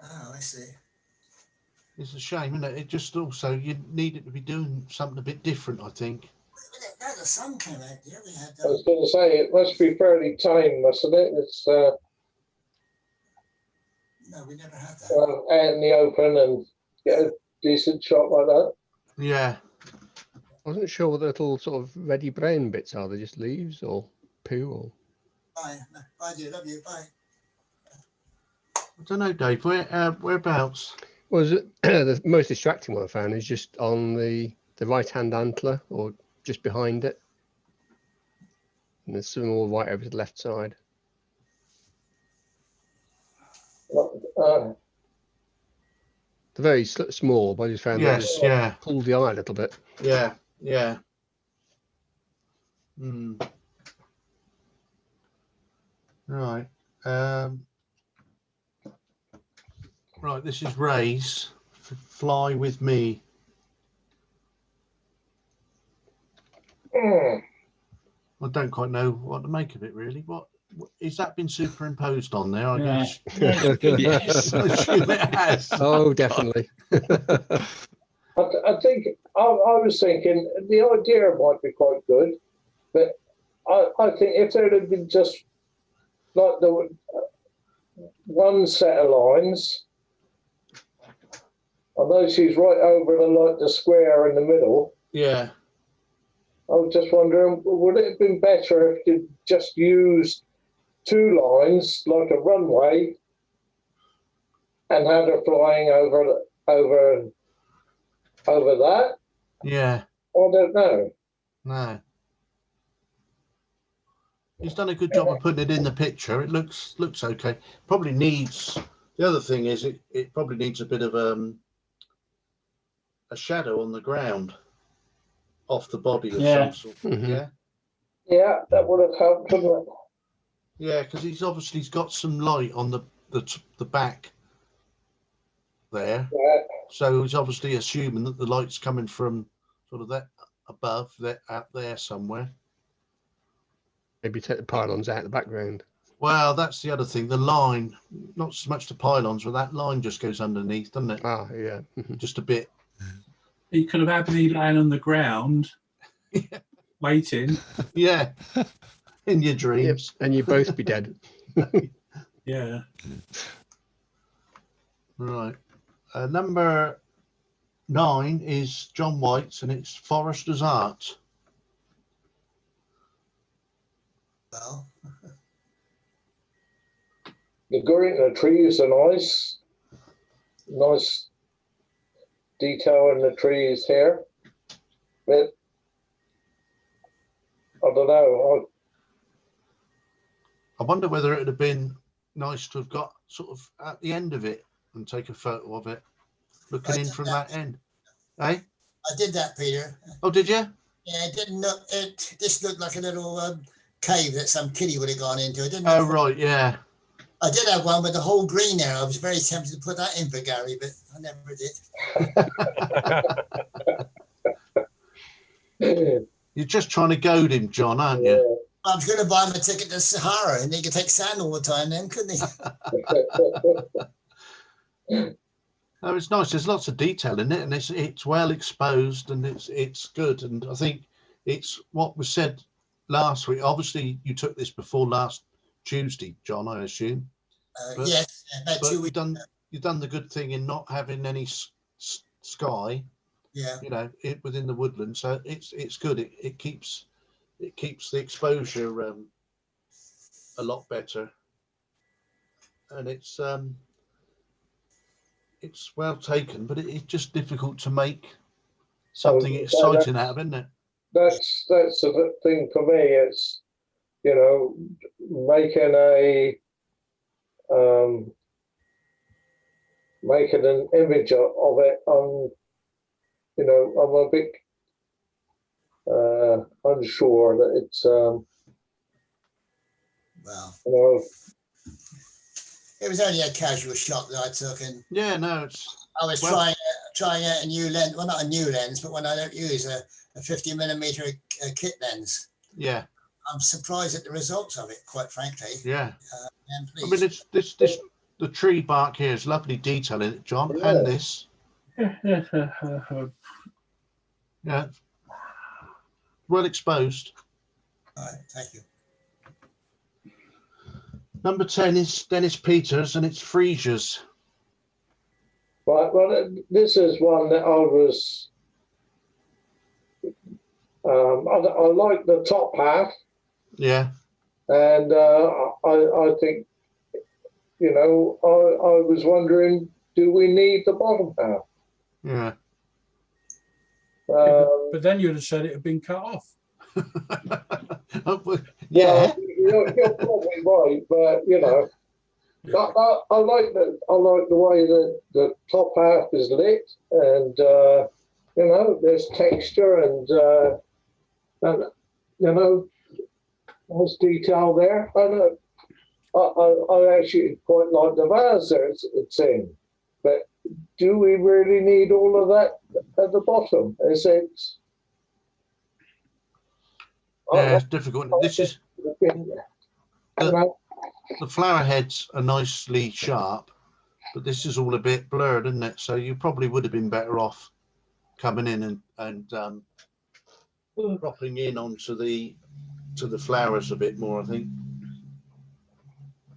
Oh, I see. It's a shame, isn't it? It just also you need it to be doing something a bit different, I think. Now the sun came out here. We had I was going to say, it must be fairly tame, mustn't it? It's no, we never had that. out in the open and get a decent shot like that. Yeah. I wasn't sure what the little sort of reddy brown bits are. They just leaves or poo or. Bye. No, bye, dear. Love you. Bye. I don't know, Dave. Whereabouts? Was it the most distracting one I found is just on the right hand antler or just behind it. And there's some more right over to the left side. Uh, They're very small, but I just found they Yes. just Yeah. pulled the eye a little bit. Yeah. Yeah. Hmm. Right. Right. This is Ray's. Fly with me. I don't quite know what to make of it, really. What is that been superimposed on there? I Yeah. guess. Yes. I assume it has. Oh, definitely. I think I was thinking the idea might be quite good, but I think if there had been just like the one set of lines, I know she's right over the square in the middle. Yeah. I was just wondering, would it have been better if you just used 2 lines like a runway and had her flying over that? Yeah. I don't know. No. He's done a good job of putting it in the picture. It looks okay. Probably needs. The other thing is it probably needs a bit of a shadow on the ground off the body of Yeah. some sort. Mhm. Yeah. Yeah, that would have helped, wouldn't it? Yeah, because he's got some light on the back there. Yeah. So he's obviously assuming that the light's coming from sort of that above, that out there somewhere. Maybe take the pylons out of the background. Well, that's the other thing. The line, not so much the pylons, but that line just goes underneath, doesn't it? Ah, yeah. Mhm. Just a bit. He could have had me laying on the ground, waiting. Yeah. In your Yep. dreams. And you'd both be dead. Yeah. Right. Number 9 is John White's, and it's Forester's Art. Well, The green, the trees are nice detail in the trees here. But I don't know. I wonder whether it'd have been nice to have got sort of at the end of it and take a photo of it, looking in from that end. Eh? I did that, Peter. Oh, did you? Yeah, it didn't look. It just looked like a little cave that some kiddie would have gone into. It didn't. Oh, Look right, yeah. I did have one with the whole green there. I was very tempted to put that in for Gary, but I never did. You're just trying to goad him, John, aren't you? I was going to buy him a ticket to Sahara, and he could take sand all the time then, couldn't he? Oh, it's nice. There's lots of detail in it, and it's well exposed, and it's good. And I think it's what was said last week. Obviously, you took this before last Tuesday, John, I assume. Yes, about But 2 weeks. you've done the good thing in not having any sky. Yeah. You know, within the woodland, so it's good. It keeps the exposure a lot better, and it's well taken, but it's just difficult to make something exciting out of, isn't it? That's the thing for me. It's, you know, making an image of it. You know, I'm a bit unsure that it's Well, you know, it was only a casual shot that I took, and Yeah, no, it's I was trying out a new lens. Well, not a new lens, but when I don't use a 50mm kit lens. yeah, I'm surprised at the results of it, quite frankly. yeah. And I mean, it's this the tree bark here is lovely detail in it, John, Yeah. and this, yeah, well exposed. All right, thank you. Number 10 is Dennis Peters, and it's Freesias. right. Well, this is one that I was. I like the top half, Yeah, and I think, you know, I was wondering, do we need the bottom half? yeah. But then you'd have said it had been cut off. Oh, well, yeah, you're probably right, but you know, I like the way that the top half is lit, and you know, there's texture and you know, there's detail there. And I actually quite like the vase there it's in, but do we really need all of that at the bottom? Is it? yeah, it's difficult. This is the the flower heads are nicely sharp, but this is all a bit blurred, isn't it? So you probably would have been better off coming in and dropping in onto the flowers a bit more, I think,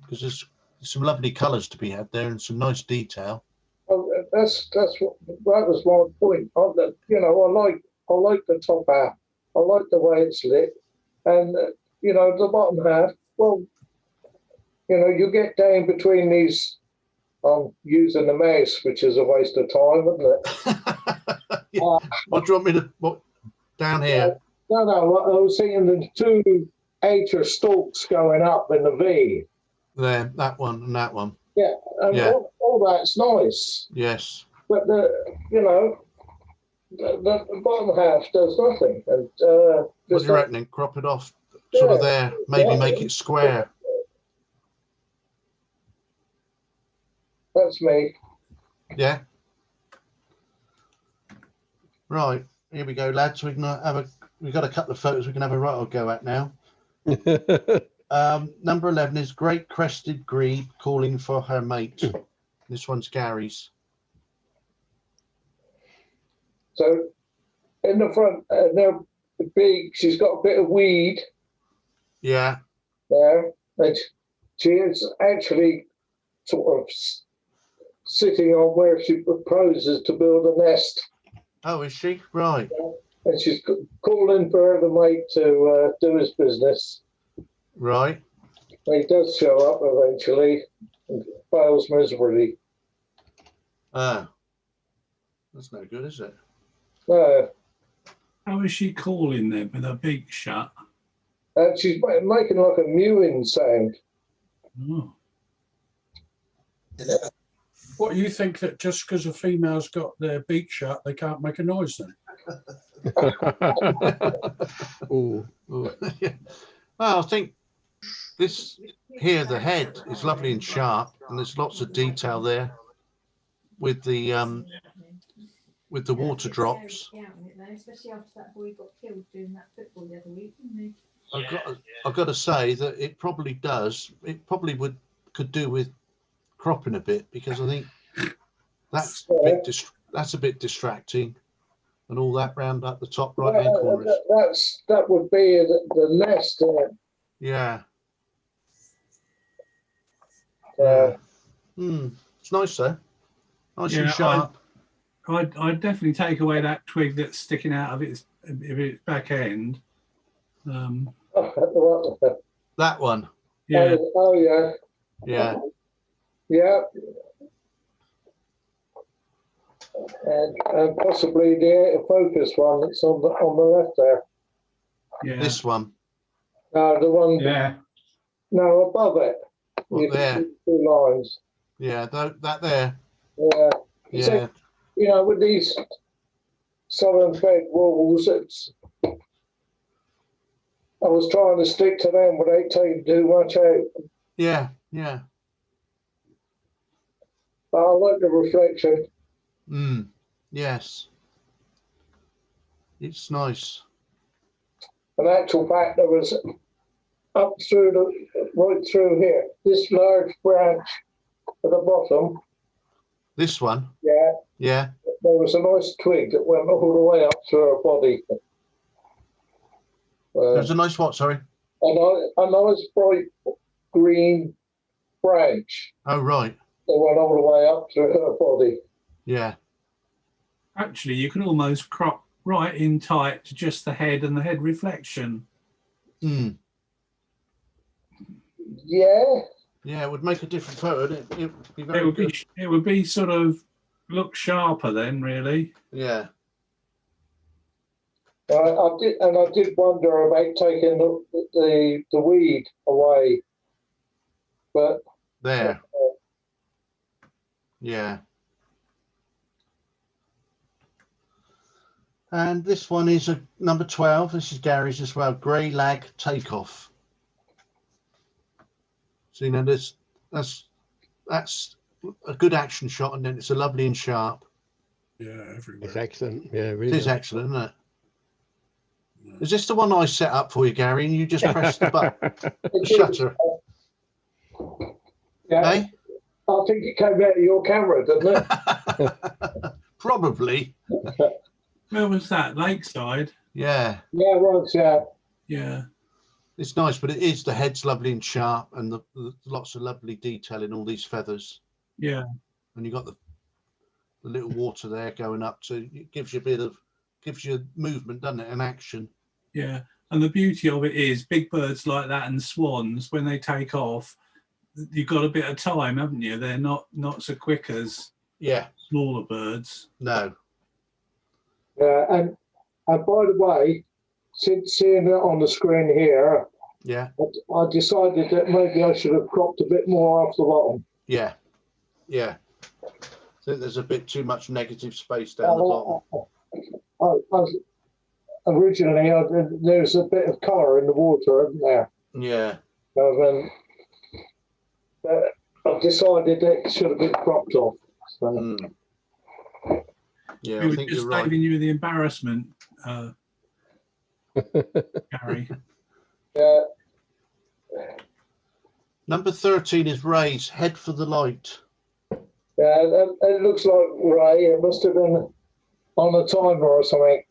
because there's some lovely colours to be had there and some nice detail. That's what that was my point. You know, I like the top half. I like the way it's lit, and you know, the bottom half. Well, you know, you get down between these. I'm using the mouse, which is a waste of time, isn't it? What do you want me to? What down here? No. I was seeing the two outer stalks going up in the V. There, that one and that one. Yeah, and Yeah. all that's nice, Yes. but the bottom half does nothing. And What do you reckon? Crop it off, sort of there. Maybe make it square. That's me. Yeah. Right. Here we go, lads. We can we've got a couple of photos we can have a right old go at now. Number 11 is Great Crested Grebe calling for her mate. This one's Gary's. So in the front, they're big. She's got a bit of weed Yeah. there, and she is actually sort of sitting on where she proposes to build a nest, Oh, is she? Right. and she's calling for her mate to do his business. Right. He does show up eventually and fails miserably. Ah. That's no good, is it? No, How is she calling them with a big shut? and she's making like a mewing sound. Oh. Deliver. What, you think that just because a female's got their beak shut, they can't make a noise then? Ooh. Yeah. Well, I think this here, the head is lovely and sharp, and there's lots of detail there with the water drops. Especially after that boy got killed doing that football the other week, didn't he? I've got to say that it probably could do with cropping a bit, because I think that's a bit distracting, and all that round up the top right hand corners. That would be the nest. Yeah. Uh, It's nice though. Nice Yeah, and sharp. I'd definitely take away that twig that's sticking out of its back end. That one. Yeah. Oh yeah. Yeah. Yeah. And possibly the focus one that's on the left there. Yeah. This one. No, the one. Yeah. No, above it. What, there? 2 lines. Yeah, that there. Yeah. Yeah. So, you know, with these southern fed walls, I was trying to stick to them without taking too much out. Yeah. Yeah. But I like the reflection. Yes. It's nice. In actual fact, there was up through right through here, this large branch at the bottom. This one. Yeah. Yeah. There was a nice twig that went all the way up to her body. There's a nice what? Sorry. A nice bright green branch Oh right. that went all the way up to her body. Yeah. Actually, you can almost crop right in tight to just the head and the head reflection. Yeah. Yeah, it would make a different photo. It would be very good. It would be sort of look sharper then, really. Yeah. I did wonder about taking the weed away, but There. Yeah. And this one is a number 12. This is Gary's as well. Grey lag takeoff. So you know, that's a good action shot, and then it's a lovely and sharp. Yeah, everywhere. It's excellent. Yeah, really. It is excellent, isn't it? Is this the one I set up for you, Gary, and you just press the button, the shutter? yeah, Hey? I think it came out of your camera, didn't it? Probably. Where was that? Lakeside? Yeah. Yeah, right. Yeah. Yeah. It's nice, but it is, the head's lovely and sharp, and the lots of lovely detail in all these feathers. Yeah. And you got the little water there going up, so it gives you movement, doesn't it, and action. Yeah. And the beauty of it is big birds like that and swans, when they take off, you've got a bit of time, haven't you? They're not so quick as smaller birds. No. Yeah, and by the way, since seeing it on the screen here, I decided that maybe I should have cropped a bit more off the bottom. Yeah. I think there's a bit too much negative space down the bottom. Originally, there's a bit of colour in the water, isn't there? Yeah. I decided it should have been cropped off. So. Yeah, we I were think just you're right. saving you the embarrassment, Gary. Yeah. Number 13 is Ray's Head for the Light. Yeah, it looks like Ray. It must have been on a timer or something.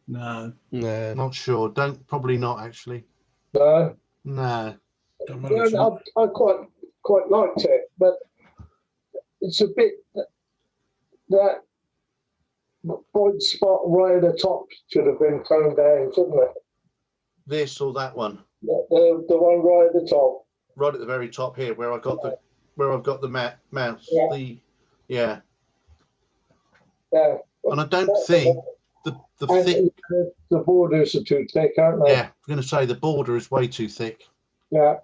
No. No. Not sure. Probably not actually. No. No. Yeah, I quite liked it, but it's a bit that bright spot right at the top should have been toned down, shouldn't it? This or that one? The one right at the top. Right at the very top here, where I've got the mouse. Yeah. Yeah. And I don't think the And thick. the borders are too thick, aren't they? Yeah, I'm going to say the border is way too thick. Yeah,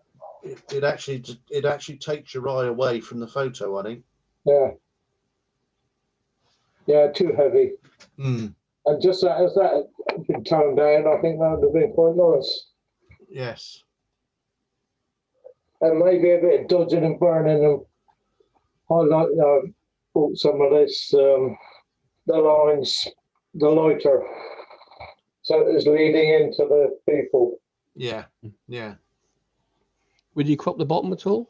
It actually takes your eye away from the photo, I think. yeah. Yeah, too heavy. Mm, And just as that had been toned down, I think that would have been quite nice. yes. And maybe a bit of dodging and burning and highlight. Bought some of this, the lines, the lighter, so it was leading into the people. Yeah. Yeah. Would you crop the bottom at all?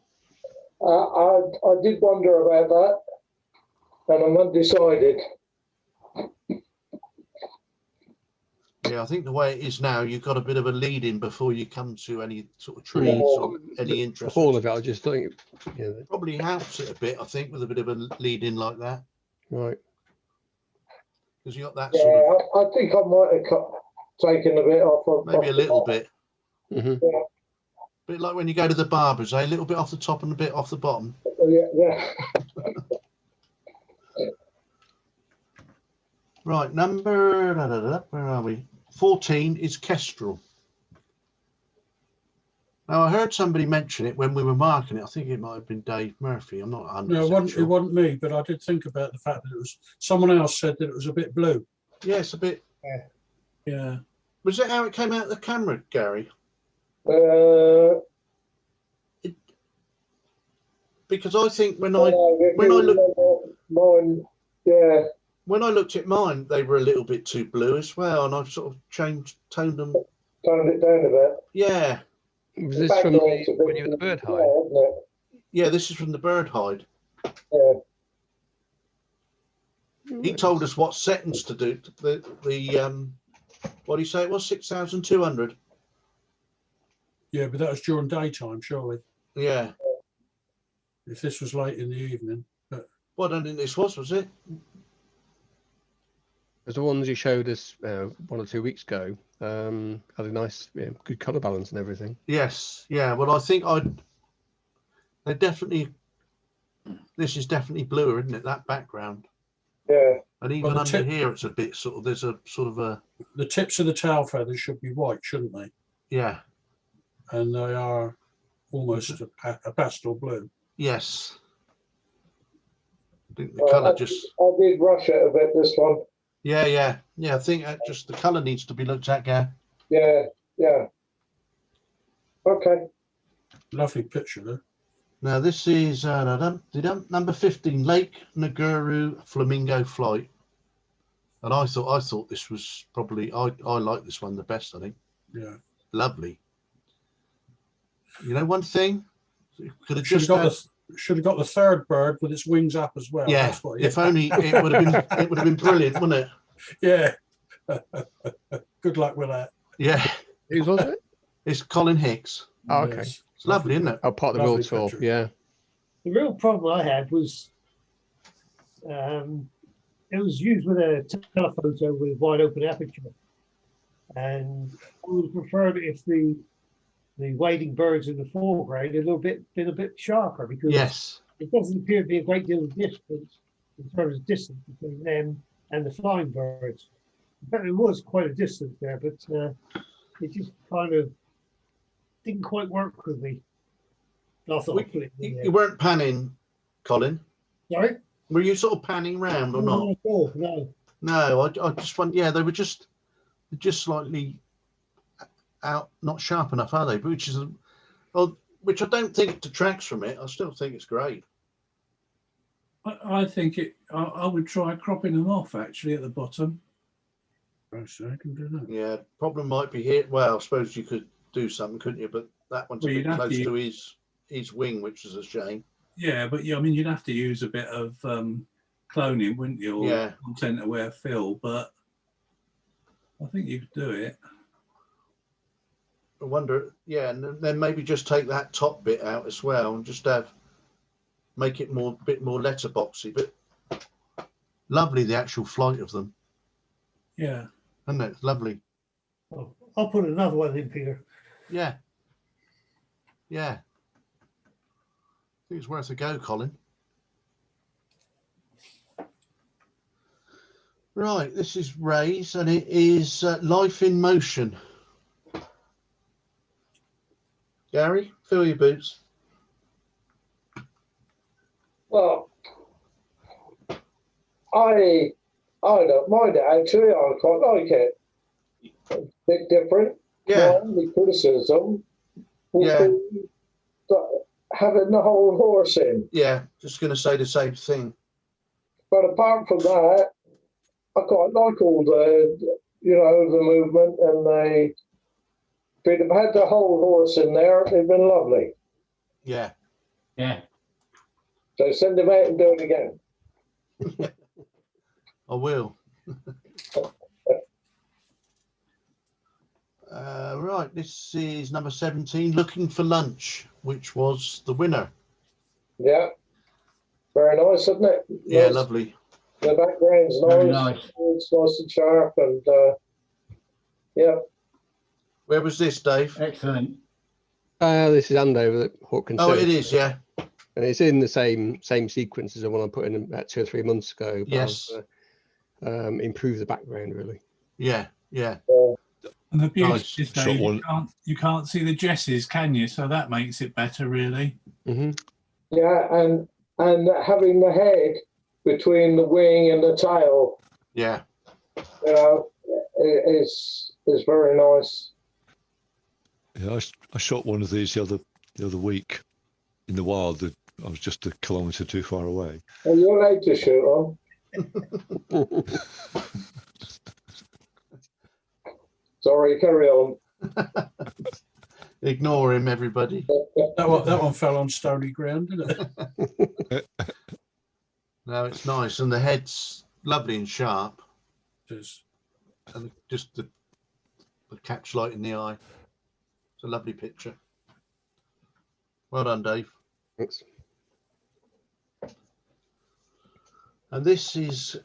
I did wonder about that, and I'm undecided. Yeah, I think the way it is now, you've got a bit of a lead in before you come to any sort of trees or any interest. All of it, I just think, Probably helps it a bit, I think, with a bit of a lead in like that. Right. Because you got that Yeah, sort of. I think I might have taken a bit off. Maybe a little bit. Mm-hmm. Yeah. Bit like when you go to the barbers, a little bit off the top and a bit off the bottom. Yeah. Right, number, where are we? 14 is Kestrel. Now, I heard somebody mention it when we were marking it. I think it might have been Dave Murphy. I'm not 100% No, it sure. wasn't me, but I did think about the fact that it was someone else said that it was a bit blue. Yeah, it's a bit. Yeah. Was that how it came out of the camera, Gary? Because I think when I looked, mine, yeah. When I looked at mine, they were a little bit too blue as well, and I've sort of toned them. Toned it down a bit. Yeah. Was this from when you were the bird hide? Yeah, this is from the bird hide. Yeah. He told us what settings to do. What do you say it was? 6,200. Yeah, but that was during daytime, surely. Yeah. If this was late in the evening. But well, I don't think this was it? As the ones you showed us 1 or 2 weeks ago had a nice, good colour balance and everything. Yes, yeah. Well, I think they definitely. This is definitely bluer, isn't it? That background. Yeah. And even under here, it's a bit sort of. There's a sort of a. The tips of the tail feathers should be white, shouldn't they? Yeah. And they are almost a pastel blue. Yes. I think the colour just. I did rush it a bit. This one. Yeah, yeah, yeah. I think just the colour needs to be looked at, Gav. Yeah, yeah. Okay. Lovely picture, though. Now this is number 15, Lake Naguru Flamingo Flight, and I thought this was probably I like this one the best. I think. Yeah. Lovely. You know, one thing could have should have got the third bird with its wings up as well. Yeah, That's what, if only it would have been brilliant, wouldn't it? Yeah. Good luck with that. Yeah. Whose was it? It's Colin Hicks. Oh, okay. Yes. It's lovely, isn't it? Oh, part of the world tour. Yeah. The real problem I had was it was used with a telephoto with wide open aperture, and I would have preferred if the wading birds in the foreground been a bit sharper, because yes, it doesn't appear to be a great deal of distance in terms of distance between them and the flying birds. In fact, there was quite a distance there, but it just kind of didn't quite work with me. I thought you weren't panning, Colin. Sorry? Were you sort of panning round or not? No. No, I just want. Yeah, they were just slightly out, not sharp enough, are they? Which I don't think it detracts from it. I still think it's great. I think I would try cropping them off actually at the bottom. So I can do that. Yeah, problem might be here. Well, I suppose you could do something, couldn't you? But that one's a bit close to his wing, which is a shame. Yeah, but I mean, you'd have to use a bit of cloning, wouldn't you? Or content aware fill, but I think you could do it. I wonder, yeah, and then maybe just take that top bit out as well, and just make it bit more letterboxy. But lovely, the actual flight of them. Yeah, isn't it? Lovely. Oh, I'll put another one in, Peter. Yeah. Yeah. I think it's worth a go, Colin. Right, this is Ray's, and it is Life in Motion. Gary, fill your boots. Well, I don't mind it actually. I quite like it. A bit different. Yeah, The criticism would Yeah. be that having the whole horse in. yeah, just going to say the same thing. But apart from that, I quite like all the, the movement, and if they'd have had the whole horse in there, it'd been lovely. Yeah, Yeah. So send him out and do it again. I will. Right, this is number 17, Looking for Lunch, which was the winner. Yeah. Very nice, isn't it? Yeah, Nice. lovely. The background's Very nice. nice. It's nice and sharp, and yeah. Where was this, Dave? Excellent. This is Andover at Hawk Oh, Conservatory. it is, yeah. And it's in the same sequence as the one I put in about 2 or 3 months ago. But Yes. I've improved the background really. Yeah, yeah. And the beauty Nice. is, Shot Dave, one. you can't see the jesses, can you? So that makes it better, really. Hmm. Yeah, and having the head between the wing and the tail, Yeah, is very nice. Yeah, I shot one of these the other week in the wild. I was just a kilometre too far away. Are you allowed to shoot on? Sorry, carry on. ignore him, everybody. That one fell on stony ground, didn't it? No, it's nice, and the head's lovely and sharp, Just and just the catch light in the eye. It's a lovely picture. Well done, Dave. Thanks. And this is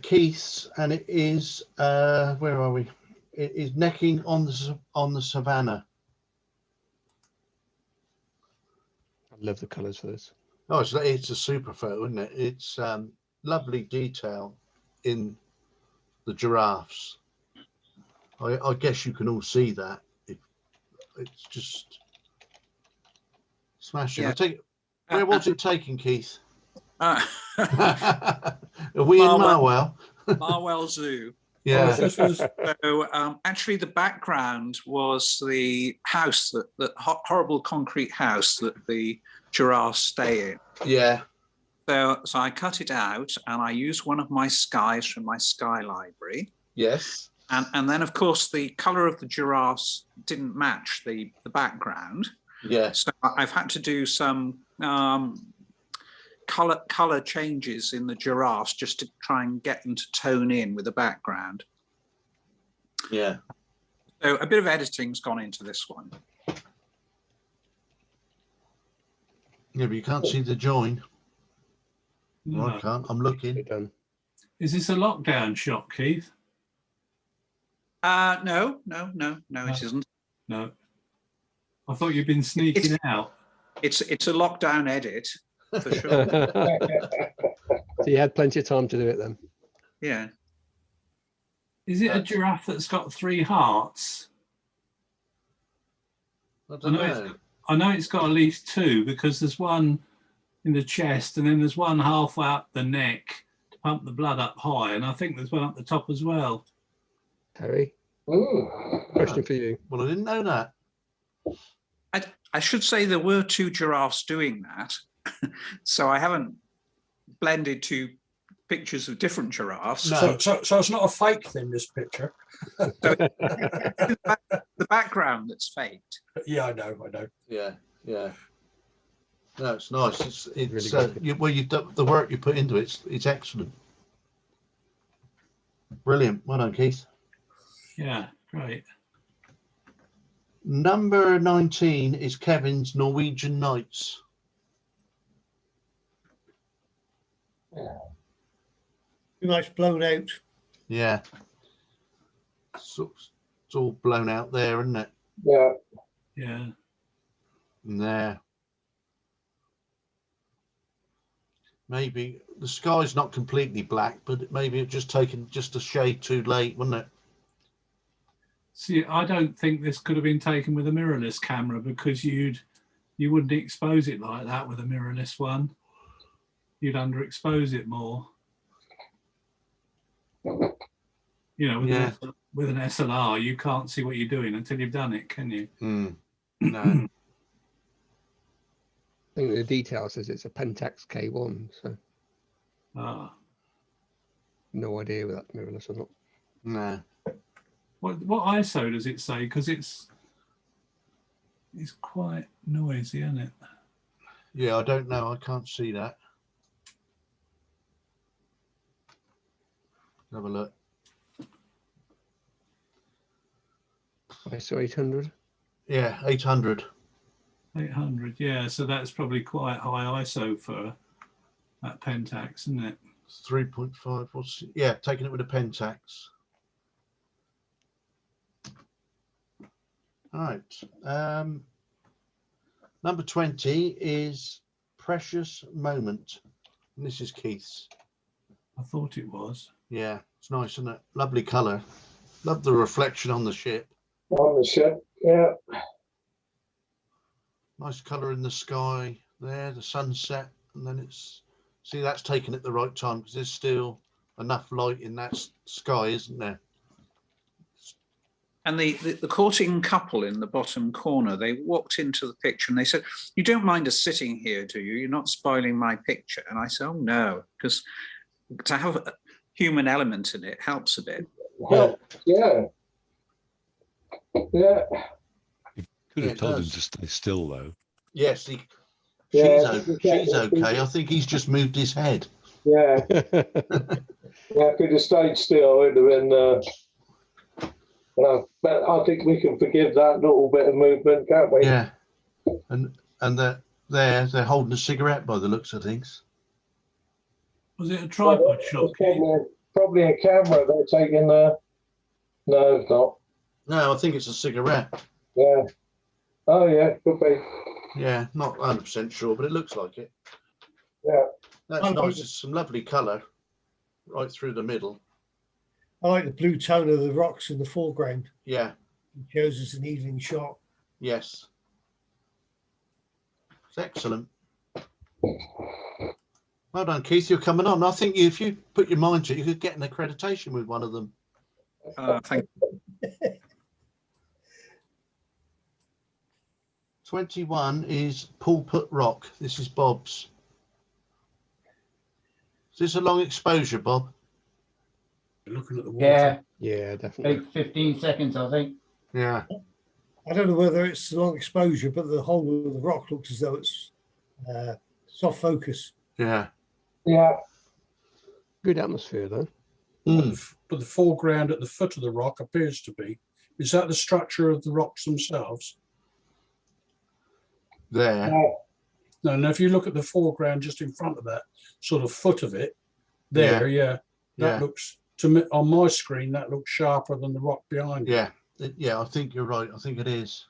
Keith's, and it is where are we? It is Necking on the Savannah. I love the colours for this. Oh, it's a super photo, isn't it? It's lovely detail in the giraffes. I guess you can all see that. It's just smashing. Yeah. Where was it taken, Keith? Uh, Are we in Marwell? Marwell Zoo. Yeah. So actually, the background was the house, that horrible concrete house that the giraffes stay in. Yeah. So I cut it out, and I used one of my skies from my sky library. Yes. And then, of course, the color of the giraffes didn't match the background. Yeah. So I've had to do some color changes in the giraffes just to try and get them to tone in with the background. Yeah. So a bit of editing's gone into this one. Yeah, but you can't see the join. No. I can't. I'm looking. Is this a lockdown shot, Keith? No, it isn't. No. I thought you'd been sneaking out. It's a lockdown edit for sure. So you had plenty of time to do it then. Yeah. Is it a giraffe that's got 3 hearts? I know it's got at least 2, because there's one in the chest, and then there's one halfway up the neck to pump the blood up high, and I think there's one up the top as well. Harry, Ooh. question for you. Well, I didn't know that. I should say there were 2 giraffes doing that. So I haven't blended 2 pictures of different giraffes. No. so it's not a fake thing, this picture. The background that's faked. Yeah, I know. Yeah. Yeah. No, it's nice. It's Really good. you've done the work you put into it. It's excellent. Brilliant. Well done, Keith. Yeah, great. Number 19 is Kevin's Norwegian Nights. Too much blown out. Yeah. It's all blown out there, isn't it? Yeah. Yeah. There. Maybe the sky's not completely black, but maybe it just taken just a shade too late, wouldn't it? See, I don't think this could have been taken with a mirrorless camera, because you wouldn't expose it like that with a mirrorless one. You'd underexpose it more. You know, with an SLR, you can't see what you're doing until you've done it, can you? No. I think the detail says it's a Pentax K1, so no idea whether that's mirrorless or not. No. What ISO does it say? Because it's quite noisy, isn't it? Yeah, I don't know. I can't see that. Have a look. ISO 800. Yeah, 800. 800, yeah. So that's probably quite high ISO for that Pentax, isn't it? 3.5. What's yeah? Taking it with a Pentax. All right. Number 20 is Precious Moment. And this is Keith's. I thought it was. Yeah, it's nice, isn't it? Lovely colour. Love the reflection on the ship. On the ship, yeah. Nice colour in the sky there, the sunset, and then it's, see, that's taken at the right time because there's still enough light in that sky, isn't there? And the courting couple in the bottom corner, they walked into the picture and they said, "You don't mind us sitting here, do you? You're not spoiling my picture." And I said, "Oh no," because to have a human element in it helps a bit. Well, yeah. Yeah. You could have told him to stay still, though. Yes, she's okay. I think he's just moved his head. Yeah. Yeah, if he'd have stayed still, it'd have been. But I think we can forgive that little bit of movement, can't we? Yeah. And they're holding a cigarette by the looks of things. Was it a tripod shot? Probably a camera they're taking there. No, it's not. No, I think it's a cigarette. Yeah. Oh, yeah, could be. Yeah, not 100% sure, but it looks like it. Yeah. That's nice. It's some lovely colour right through the middle. I like the blue tone of the rocks in the foreground. Yeah. It shows us an evening shot. Yes. It's excellent. Well done, Keith. You're coming on. I think if you put your mind to it, you could get an accreditation with one of them. Thank you. 21 is Pulpit Rock. This is Bob's. Is this a long exposure, Bob? Looking at the water. Yeah, Yeah, definitely. take 15 seconds, I think. Yeah. I don't know whether it's long exposure, but the whole of the rock looks as though it's soft focus. Yeah. Yeah. Good atmosphere, though. But the foreground at the foot of the rock appears to be. Is that the structure of the rocks themselves? There. No, if you look at the foreground just in front of that sort of foot of it, there, that looks, to me, on my screen, that looks sharper than the rock behind it. Yeah. Yeah, I think you're right. I think it is.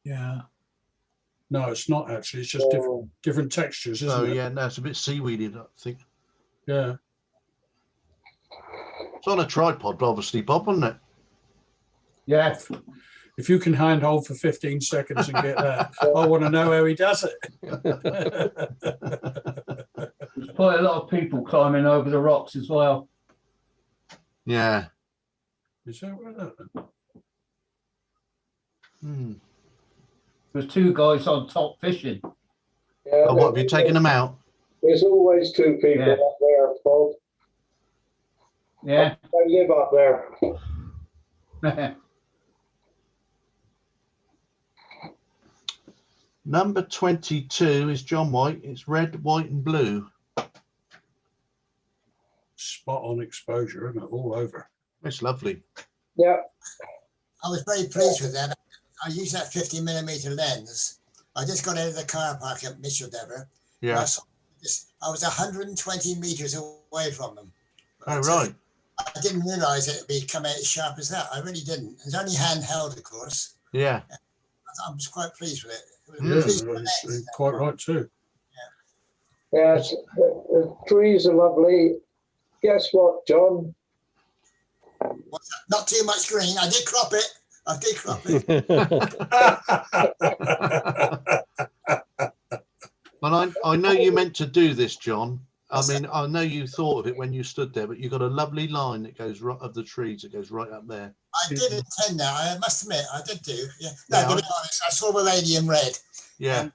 Yeah. No, it's not actually. It's just different textures, isn't it? Oh, yeah. No, it's a bit seaweedy, I think. Yeah. It's on a tripod, obviously, Bob, wasn't it? Yeah. If you can handhold for 15 seconds and get that, I want to know how he does it. There's quite a lot of people climbing over the rocks as well. Yeah. Is that right? There's two guys on top fishing. Yeah, Oh, what, have you taken them out? There's always two people up there, Bob. Yeah. They live up there. Number 22 is John White. It's red, white, and blue. Spot on exposure, isn't it? All over. It's lovely. Yeah. I was very pleased with that. I used that 50mm lens. I just got out of the car park at Mitchell Dever. Yeah. I was 120 meters away from them. Oh, right. I didn't realize it would come out as sharp as that. I really didn't. It's only handheld, of course. Yeah. I was quite pleased with it. Yeah, it's quite right too. Yes, the trees are lovely. Guess what, John? Not too much green. I did crop it. I did crop it. And I know you meant to do this, John. I mean, I know you thought of it when you stood there, but you've got a lovely line that goes right of the trees that goes right up there. I did intend that. I must admit, I did do. Yeah. No, Yeah, to be honest, I saw the lady in red. Yeah.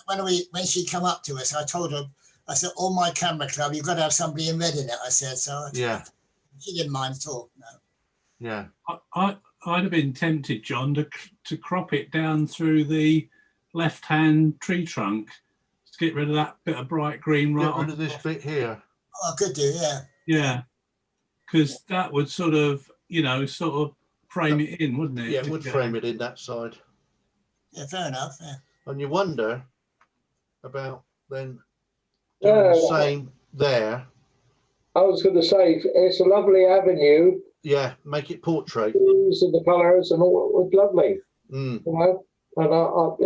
And when she come up to us, I told her, I said, "On my camera club, you've got to have somebody in red in it." I said, so. Yeah. She didn't mind at all. No. Yeah. I'd have been tempted, John, to crop it down through the left-hand tree trunk to get rid of that bit of bright green right Get rid on of this bit here. Oh, I could do, yeah. Yeah, because that would sort of, sort of frame it in, wouldn't it? Yeah, it would frame it in that side. Yeah, fair enough. Yeah. And you wonder about then doing the same there. I was going to say, it's a lovely avenue. Yeah, make it portrait. Trees and the colours and all, it was lovely. Mm. You know, and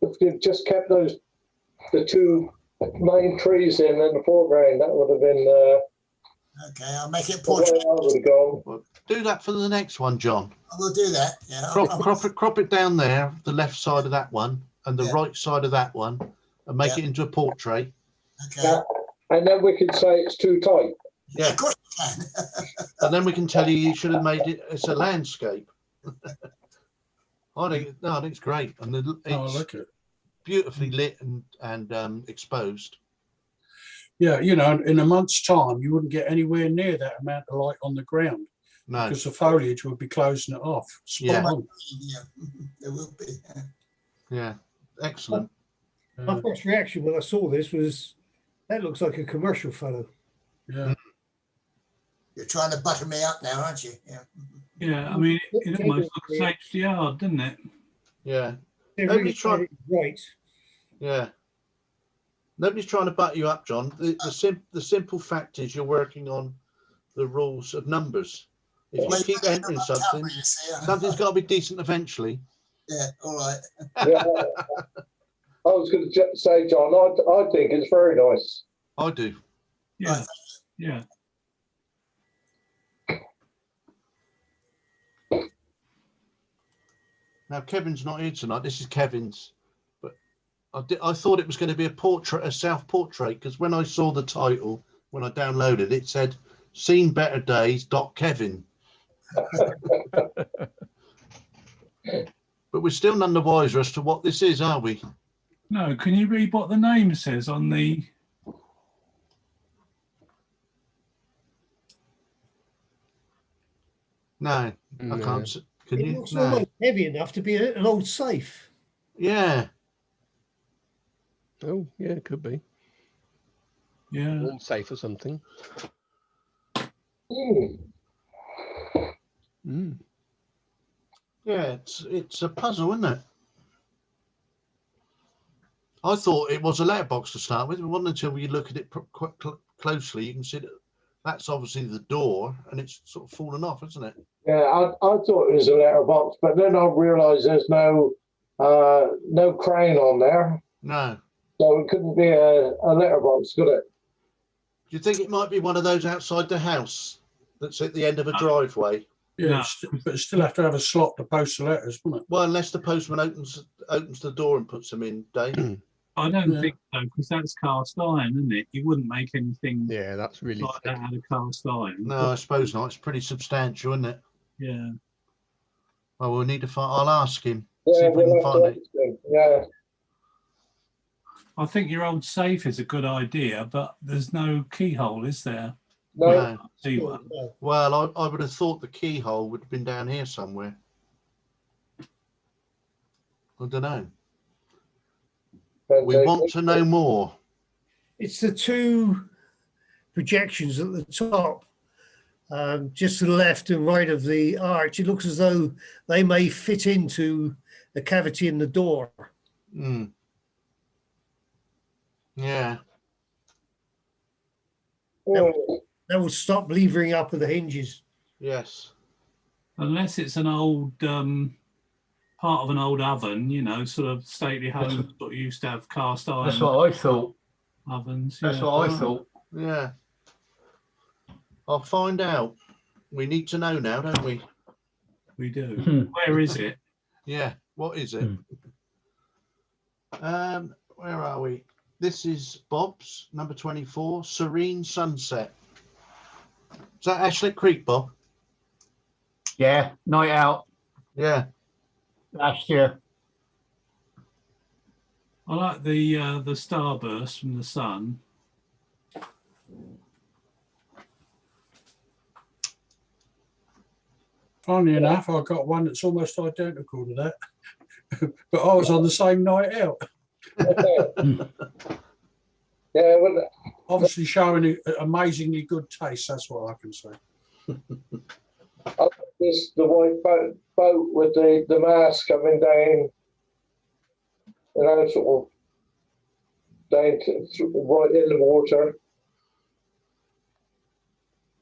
if you just kept the two main trees in the foreground, that would have been. Okay, I'll make it portrait. I would have gone. Well, do that for the next one, John. I will do that. Yeah. Crop it down there, the left side of that one, and the right side of that one, and make it into a portrait. Okay. And then we can say it's too tight. Yeah, of course you can. And then we can tell you should have made it as a landscape. I think it's great, and it's I like it. beautifully lit and exposed. Yeah, in a month's time, you wouldn't get anywhere near that amount of light on the ground. No, because the foliage would be closing it off. Spot on. Yeah, there will be. Yeah, excellent. My first reaction when I saw this was, that looks like a commercial photo. Yeah. You're trying to butter me up now, aren't you? Yeah. Yeah, I mean, it almost looks safety yard, doesn't it? Yeah. They're Nobody's really trying. right. Yeah. Nobody's trying to butter you up, John. The simple fact is you're working on the rules of numbers. If you keep entering something, something's got to be decent eventually. Yeah, all right. Yeah. I was going to say, John, I think it's very nice. I do. Yeah. Yeah. Now, Kevin's not here tonight. This is Kevin's. But I thought it was going to be a self-portrait, because when I saw the title, when I downloaded it, said, "Seen Better Days, Kevin." But we're still none the wiser as to what this is, are we? No, can you read what the name says on the... No, I can't. Can It you? looks No. almost heavy enough to be an old safe. Yeah. Oh, yeah, it could be. Yeah. Warm safe or something. Mm. Yeah, it's a puzzle, isn't it? I thought it was a letterbox to start with. It wasn't until you look at it quite closely, you can see that that's obviously the door, and it's sort of fallen off, isn't it? Yeah, I thought it was a letterbox, but then I realised there's no crane on there, No. so it couldn't be a letterbox, could it? Do you think it might be one of those outside the house that's at the end of a driveway? Yeah, but still have to have a slot to post the letters, wouldn't it? Well, unless the postman opens the door and puts them in, Dave. I don't think so, because that's cast iron, isn't it? You wouldn't make anything Yeah, that's really like that out of cast iron. No, I suppose not. It's pretty substantial, isn't it? Yeah. Well, we'll need to find. I'll ask him. Yeah, See if we can we'll have find to it. ask him. Yeah. I think your old safe is a good idea, but there's no keyhole, is there? No. No. I can't see one. Well, I would have thought the keyhole would have been down here somewhere. I don't know. We want to know more. It's the two projections at the top, just to the left and right of the arch. It looks as though they may fit into a cavity in the door. Mm. Yeah. That will stop levering up of the hinges. Yes. Unless it's an old part of an old oven, sort of stately homes that used to have cast iron. That's what I thought. ovens. That's Yeah. what I thought. Yeah. I'll find out. We need to know now, don't we? We do. Hmm. Where is it? Yeah. What is it? Where are we? This is Bob's number 24, Serene Sunset. Is that Ashlet Creek, Bob? Yeah, night out Yeah. last year. I like the starburst from the sun. Funny enough, I got one that's almost identical to that, but I was on the same night out. Yeah, well, Obviously showing amazingly good taste. That's what I can say. this the white boat with the mast coming down, you know, sort of down to right in the water.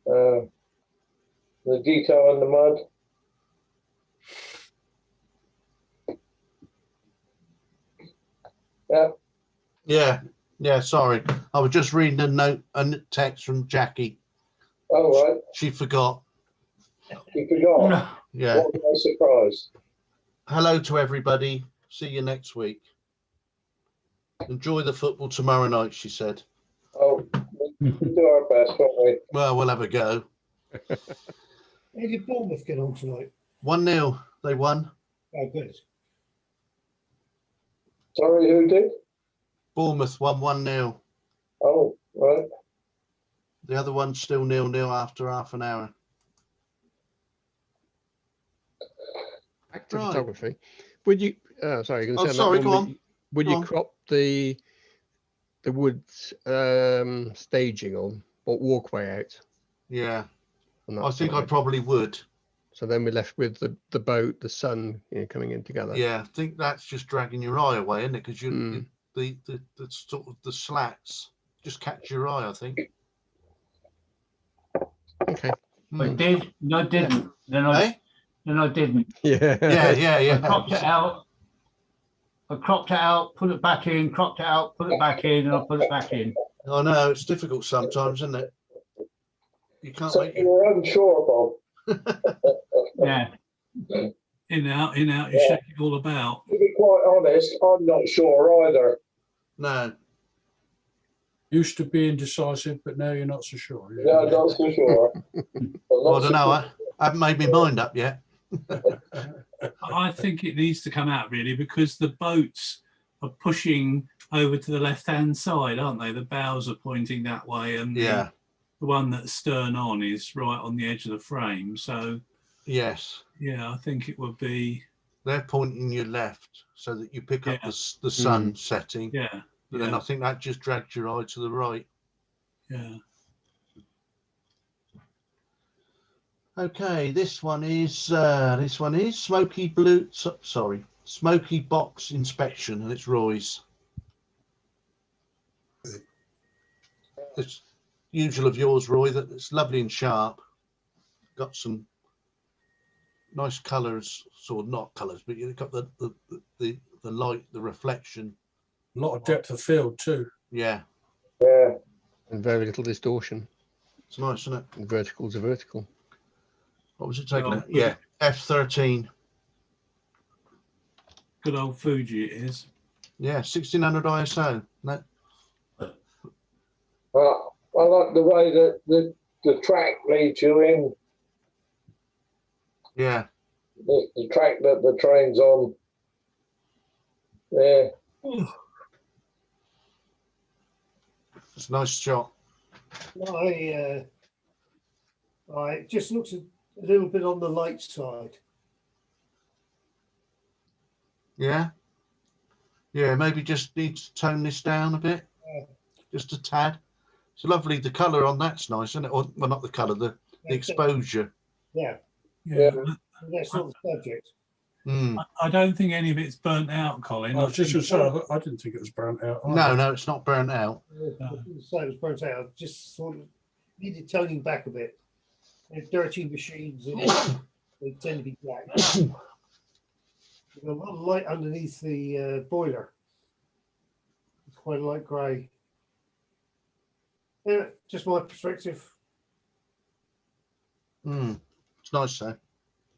The detail in the mud. Yeah. Yeah. Yeah. Sorry. I was just reading a text from Jackie. Oh, right. She forgot. You forgot. Yeah. What a surprise. Hello to everybody. See you next week. Enjoy the football tomorrow night, she said. Oh, we'll do our best, won't we? Well, we'll have a go. How did Bournemouth get on tonight? 1-0. They won. Oh, good. Sorry, who did? Bournemouth won 1-0. Oh, right. The other one's still 0-0 after half an hour. Back to Right. photography. Would you? Sorry, you're Oh, gonna say sorry, that go one, on. Would Go you on. crop the woods staging or walkway out? Yeah. On that I think I side? probably would. So then we're left with the boat, the sun, coming in together. Yeah, I think that's just dragging your eye away, isn't it? Because Mm. the sort of the slats just catch your eye, I think. Okay. I did. No, I didn't. Then Eh? I didn't. Yeah. Yeah. I cropped it out. Put it back in. Cropped it out. Put it back in, and I put it back in. I know it's difficult sometimes, isn't it? You can't So make you were unsure, Bob. Yeah. In out, you Yeah. shake it all about. To be quite honest, I'm not sure either. No. Used to be indecisive, but now you're not so sure. Yeah, I'm not so sure. Well, I don't know. I haven't made my mind up yet. I think it needs to come out really because the boats are pushing over to the left-hand side, aren't they? The bows are pointing that way, and Yeah. the one that's stern on is right on the edge of the frame. So Yes. yeah, I think it would be. They're pointing you left so that you pick up Yeah. the sun setting. Yeah. But then I think that just drags your eye to the right. Yeah. Okay, this one is Smoky Box Inspection, and it's Roy's. It's usual of yours, Roy, that it's lovely and sharp. Got some nice colours, sort of not colours, but you've got the light, the reflection. A lot of depth of field too. Yeah. Yeah. And very little distortion. It's nice, isn't it? And vertical's a vertical. What was it taking? Well, out? Yeah, F13. Good old Fuji it is. Yeah, 1600 ISO. No. I like the way that the track leads you in. Yeah. The track that the train's on. Yeah. It's a nice shot. It just looks a little bit on the light side. Yeah. Yeah, maybe just need to tone this down a bit. Yeah. Just a tad. It's lovely. The colour on that's nice, isn't it? Or, well, not the colour, the exposure. Yeah. Yeah. That's not the subject. Mm. I don't think any of it's burnt out, Colin. I was just going to say, I didn't think it was burnt out. No, it's not burnt out. So it was burnt out. I just sort of needed toning back a bit. And dirty machines, they tend to be black. There's a lot of light underneath the boiler. It's quite a light grey. Yeah, just my perspective. It's nice though.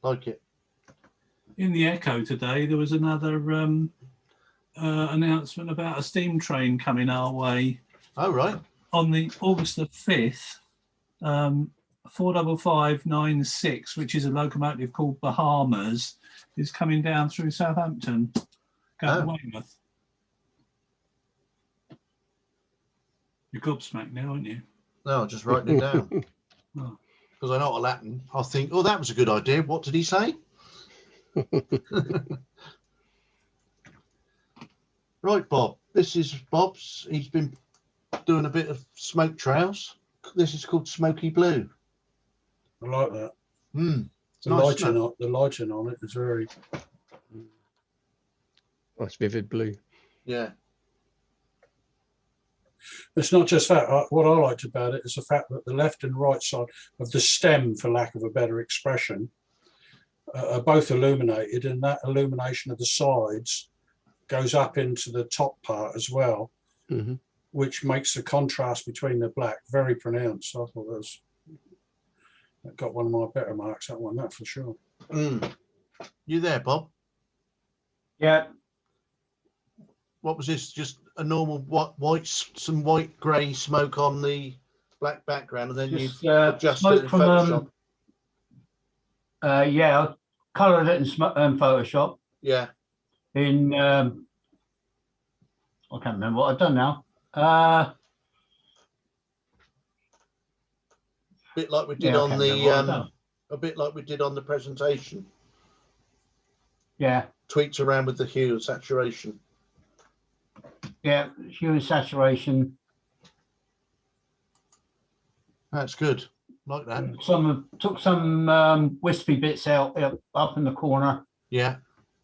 Like it. In the Echo today, there was another announcement about a steam train coming our way. Oh, right. On the August the 5th, 45596, which is a locomotive called Bahamas, is coming down through Southampton, going to Weymouth. You're gobsmacked now, aren't you? No, I'm just writing it down. Because I know what'll happen. I'll think, oh, that was a good idea. What did he say? Right, Bob. This is Bob's. He's been doing a bit of smoke trails. This is called Smoky Blue. I like that. The lighting on it is very nice, vivid blue. Yeah. It's not just that. What I liked about it is the fact that the left and right side of the stem, for lack of a better expression, are both illuminated, and that illumination of the sides goes up into the top part as well, which makes the contrast between the black very pronounced. I thought that got one of my better marks, that one, that for sure. You there, Bob? Yeah. What was this? Just a normal some white grey smoke on the black background, and then Just, you adjust smoke it in from, Photoshop. Yeah, I coloured it in Photoshop. Yeah. In I can't remember what I've done now. Bit like we did Yeah, I on can't remember what I've the done. a bit like we did on the presentation. Yeah. Tweaks around with the hue and saturation. Yeah, hue and saturation. That's good. Like that. Took some wispy bits out up in the corner. Yeah.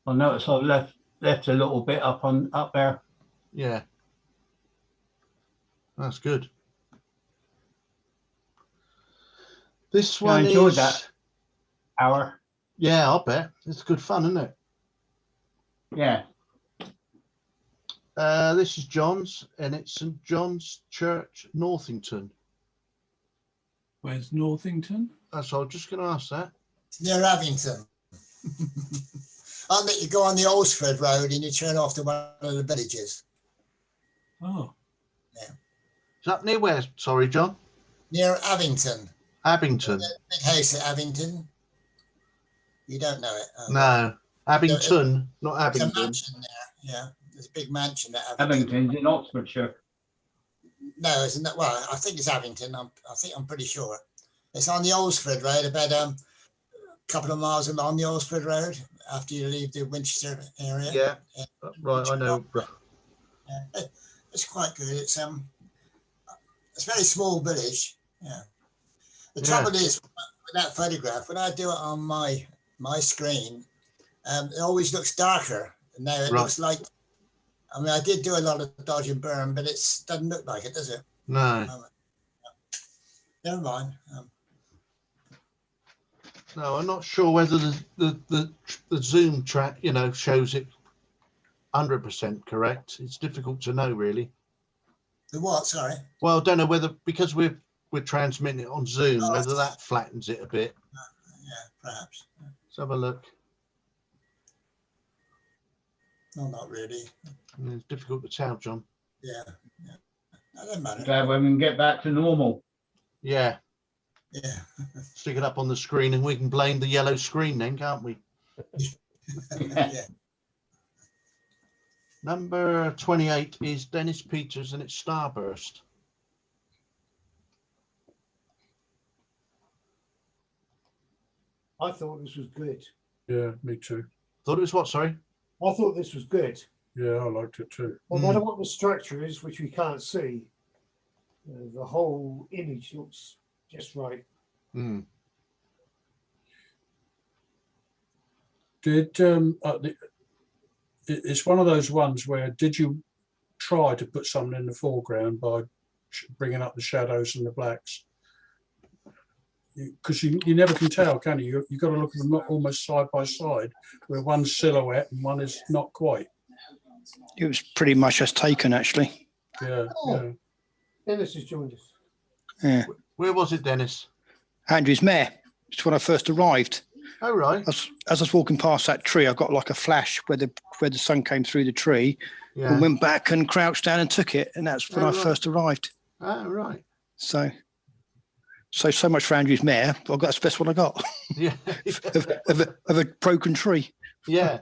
I noticed I left a little bit up there. Yeah. That's good. This one I enjoyed is that hour. Yeah, I'll bet. It's good fun, isn't it? Yeah. This is John's, and it's St John's Church, Northington. Where's Northington? So I'm just going to ask that. Near Abington. You go on the Alsford Road and you turn off to one of the villages. Oh. Yeah. Is that near where? Sorry, John. Near Abington. Abington. Big house at Abington. You don't know it. No, Abington, not There's a Abington. mansion there. Yeah, there's a big mansion at Abington's in Oxfordshire. No, it's not. Well, I think it's Abington. I'm pretty sure. It's on the Alsford Road, about a couple of miles along the Alsford Road after you leave the Winchester area. Yeah, right. I know. Yeah, it's quite good. It's a very small village. Yeah. The trouble is with that photograph, when I do it on my screen, it always looks darker. Now it looks like. I mean, I did do a lot of dodge and burn, but it doesn't look like it, does it? No. Never mind. No, I'm not sure whether the zoom track, shows it 100% correct. It's difficult to know, really. The what? Sorry. Well, I don't know whether, because we're transmitting it on Zoom, whether that flattens it a bit. Yeah, perhaps. Let's have a look. No, not really. It's difficult to tell, John. Yeah. That doesn't matter. Glad when we can get back to normal. Yeah. Yeah. Stick it up on the screen and we can blame the yellow screen then, can't we? Yeah. Number 28 is Dennis Peters and it's Starburst. I thought this was good. Yeah, me too. Thought it was what, sorry? I thought this was good. Yeah, I liked it too. No matter what the structure is, which we can't see, the whole image looks just right. It's one of those ones where did you try to put something in the foreground by bringing up the shadows and the blacks? Because you never can tell, can you? You've got to look at them almost side by side, where one's silhouette and one is not quite. It was pretty much as taken, actually. Yeah, Dennis has joined us. Yeah. Where was it, Dennis? Andrews Mare. It's when I first arrived. Oh, right. As I was walking past that tree, I got like a flash where the sun came through the tree, Yeah. and went back and crouched down and took it, and that's when I right. first arrived. Oh, right. So much for Andrews Mare. I got that's the best one I got. Yeah. of a broken tree. Yeah.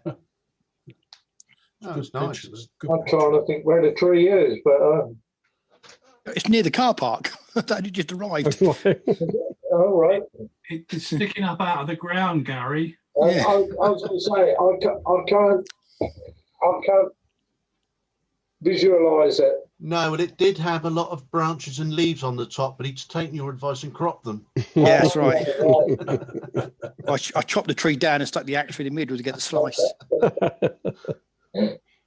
That was nice. I'm trying to think where the tree is, but It's near the car park. That only just arrived. all right. It's sticking up out of the ground, Gary. Yeah. I was going to say I can't visualize it. No, and it did have a lot of branches and leaves on the top, but he's taken your advice and cropped them. Yeah, that's right. I chopped the tree down and stuck the axe through the middle to get the slice.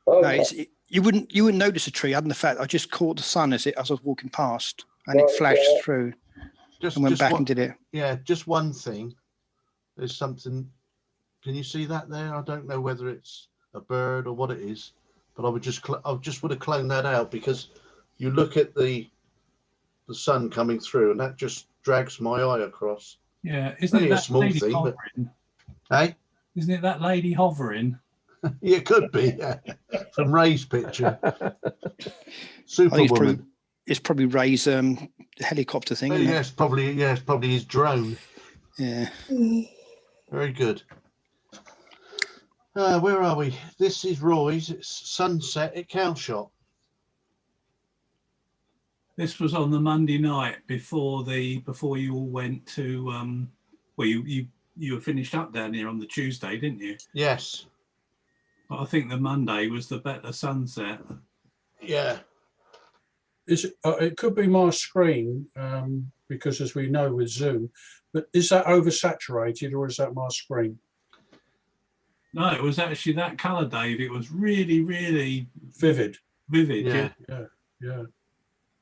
No, you wouldn't notice a tree other than the fact I just caught the sun as I was walking past, and it flashed through. And went back and did it. Yeah, just one thing. There's something. Can you see that there? I don't know whether it's a bird or what it is, but I would just would have cloned that out, because you look at the sun coming through, and that just drags my eye across. Yeah, isn't it a that small lady thing? But, hovering? hey, Isn't it that lady hovering? yeah, it could be. Yeah. From Ray's picture. I think Superwoman. it's probably Ray's helicopter thing. Oh, Isn't yes, probably his drone. it? Very good. Where are we? This is Roy's. It's sunset at Cowshot. This was on the Monday night before you all went to well, you were finished up down here on the Tuesday, didn't you? Yes. But I think the Monday was the better sunset. Yeah. Is it? It could be my screen, because as we know with Zoom, but is that oversaturated or is that my screen? No, it was actually that colour, Dave. It was really, really Vivid. vivid. Yeah.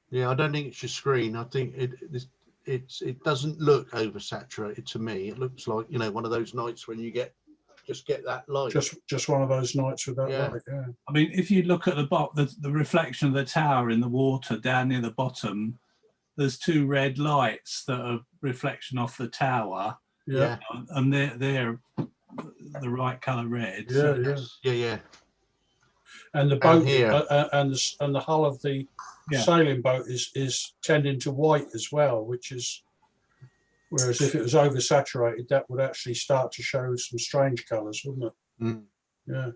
Yeah. I don't think it's your screen. I think it doesn't look oversaturated to me. It looks like, one of those nights when you get that light. Just one of those nights with that Yeah. light. Yeah. I mean, if you look at the reflection of the tower in the water down near the bottom, there's two red lights that are reflection off the tower. Yeah. And they're the right colour red. Yeah. Yeah. And the Down boat here. and the hull of the sailing boat is tending to white as well, which is, whereas if it was oversaturated, that would actually start to show some strange colours, wouldn't it? Mm. Yeah.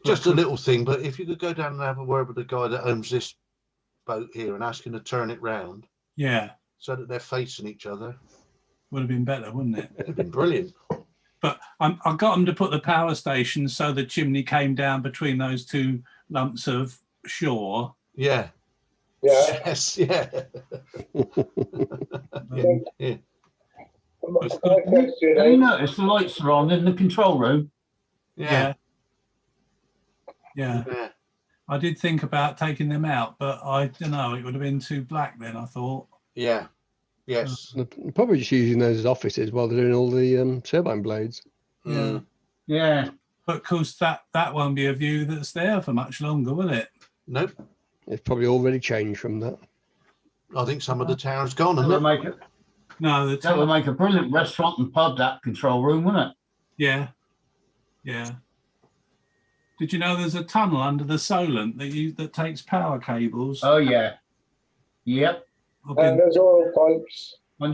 Just a little thing, but if you could go down and have a word with the guy that owns this boat here and ask him to turn it round. Yeah. So that they're facing each other. Would have been better, wouldn't it? It'd been brilliant. But I got them to put the power station so the chimney came down between those two lumps of shore. Yeah. Yeah. Yes. Yeah. Yeah. My question Have you is, noticed the lights are on in the control room? Yeah. Yeah. Yeah. I did think about taking them out, but I don't know, it would have been too black then, I thought. Yeah. Yes. They're probably just using those as offices while they're doing all the turbine blades. Mm. Yeah. But of course that won't be a view that's there for much longer, will it? Nope. It's probably already changed from that. I think some of the tower's gone, That isn't would it? make it. No, That would make a brilliant restaurant and pub, that control room, wouldn't it? Yeah. Yeah. Did you know there's a tunnel under the Solent that takes power cables? Oh yeah. Yep. I've been, and there's oil pipes. I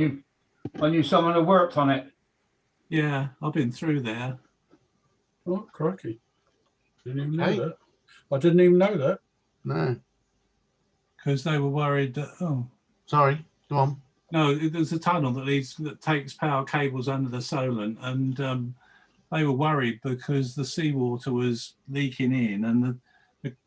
knew someone who worked on it. yeah, I've been through there. Oh, crikey. Didn't even know Hey. that. I didn't even know that. No. Because they were worried that, Sorry. Go on. no, there's a tunnel that takes power cables under the Solent, and they were worried because the seawater was leaking in, and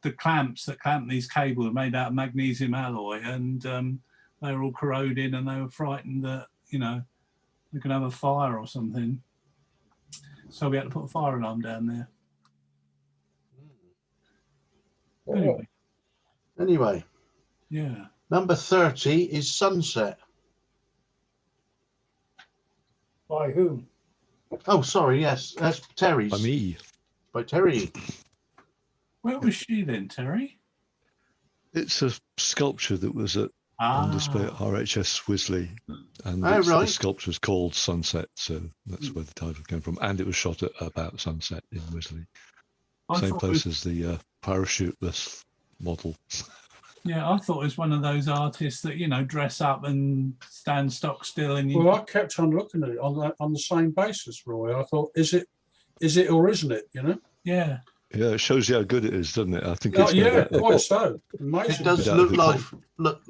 the clamps that clamp these cables are made out of magnesium alloy, and they were all corroding, and they were frightened that we could have a fire or something. So we had to put a fire alarm down there. Anyway, Yeah. number 30 is Sunset. By whom? Oh, sorry. Yes, that's Terry's. By me. By Terry. Where was she then, Terry? It's a sculpture that was at on display at Ah, RHS Wisley, and Oh, the right. sculpture is called Sunset, so that's where the title came from. And it was shot at about sunset in Wisley, I same thought it place was, as the parachuteless model. yeah, I thought it was one of those artists that, you know, dress up and stand stock still and you, Well, I kept on looking at it on the same basis, Roy. I thought, is it or isn't it? You know? yeah. Yeah, it shows you how good it is, doesn't it? I think Oh, it's made yeah, out of, quite so. It Amazing. does Yeah, look the like, pop- look,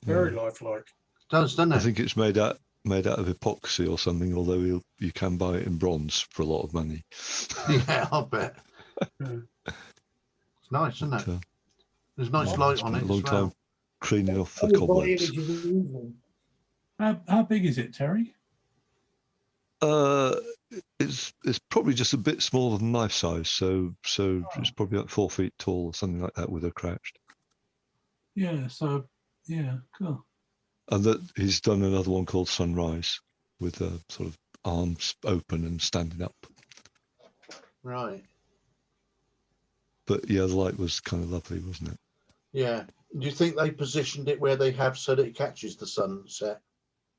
Very yeah. lifelike. does, doesn't I it? think it's made out of epoxy or something. Although you can buy it in bronze for a lot of money. Yeah, I bet. Yeah. It's nice, isn't it? But, There's nice yeah, light it's on been it a long as well. time cleaning off the Only by cobwebs. image of evil. How big is it, Terry? It's probably just a bit smaller than life size, so it's probably like 4 feet tall or something like that with her crouched. Yeah, so, yeah, cool. And that he's done another one called Sunrise with sort of arms open and standing up. Right. But yeah, the light was kind of lovely, wasn't it? Yeah. Do you think they positioned it where they have so that it catches the sunset?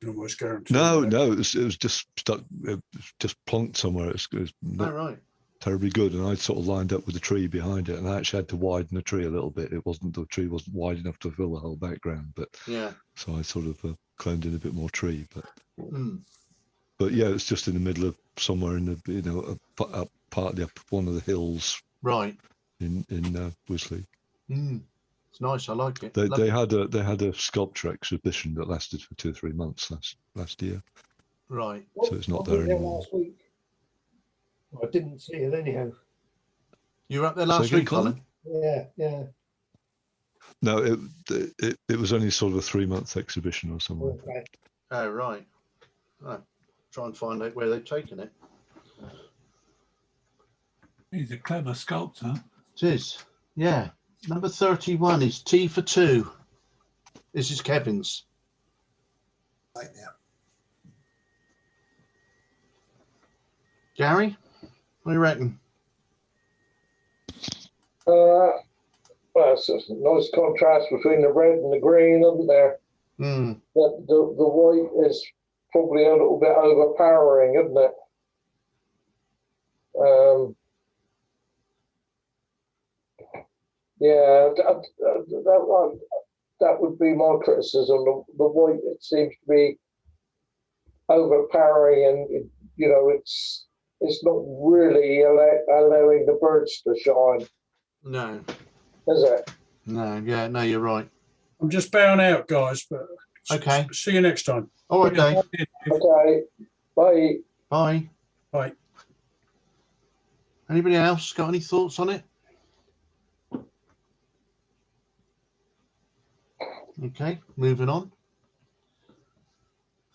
Almost guaranteed. No, that. no, it was just stuck, it was just plonked somewhere. It was Oh, not right. terribly good, and I'd sort of lined up with the tree behind it, and I actually had to widen the tree a little bit. The tree wasn't wide enough to fill the whole background, but Yeah. so I sort of cloned in a bit more tree. Mm. But yeah, it's just in the middle of somewhere in the up partly up one of the hills Right. in Wisley. Mm. It's nice. I like it. They had a sculpture exhibition that lasted for 2 or 3 months last year. Right. So it's not I was there anymore. last week. I didn't see it anyhow. You were up there Say last again, week, Colin? Yeah, yeah. No, it was only sort of a 3-month exhibition or something. Okay. Oh, right. Oh, try and find out where they've taken it. He's a clever sculptor. It is. Yeah. Number 31 is T for 2. This is Kevin's. Right now. Gary, what do you reckon? Well, it's a nice contrast between the red and the green, isn't there? Mm. The white is probably a little bit overpowering, isn't it? Yeah, that would be my criticism. The white, it seems to be overpowering, and it's not really allowing the birds to shine, No. is it? No. Yeah. No, you're right. I'm just bowing out, guys, but Okay. see you next time. All right, Dave. Okay, bye. Bye. Bye. Anybody else got any thoughts on it? Okay, moving on.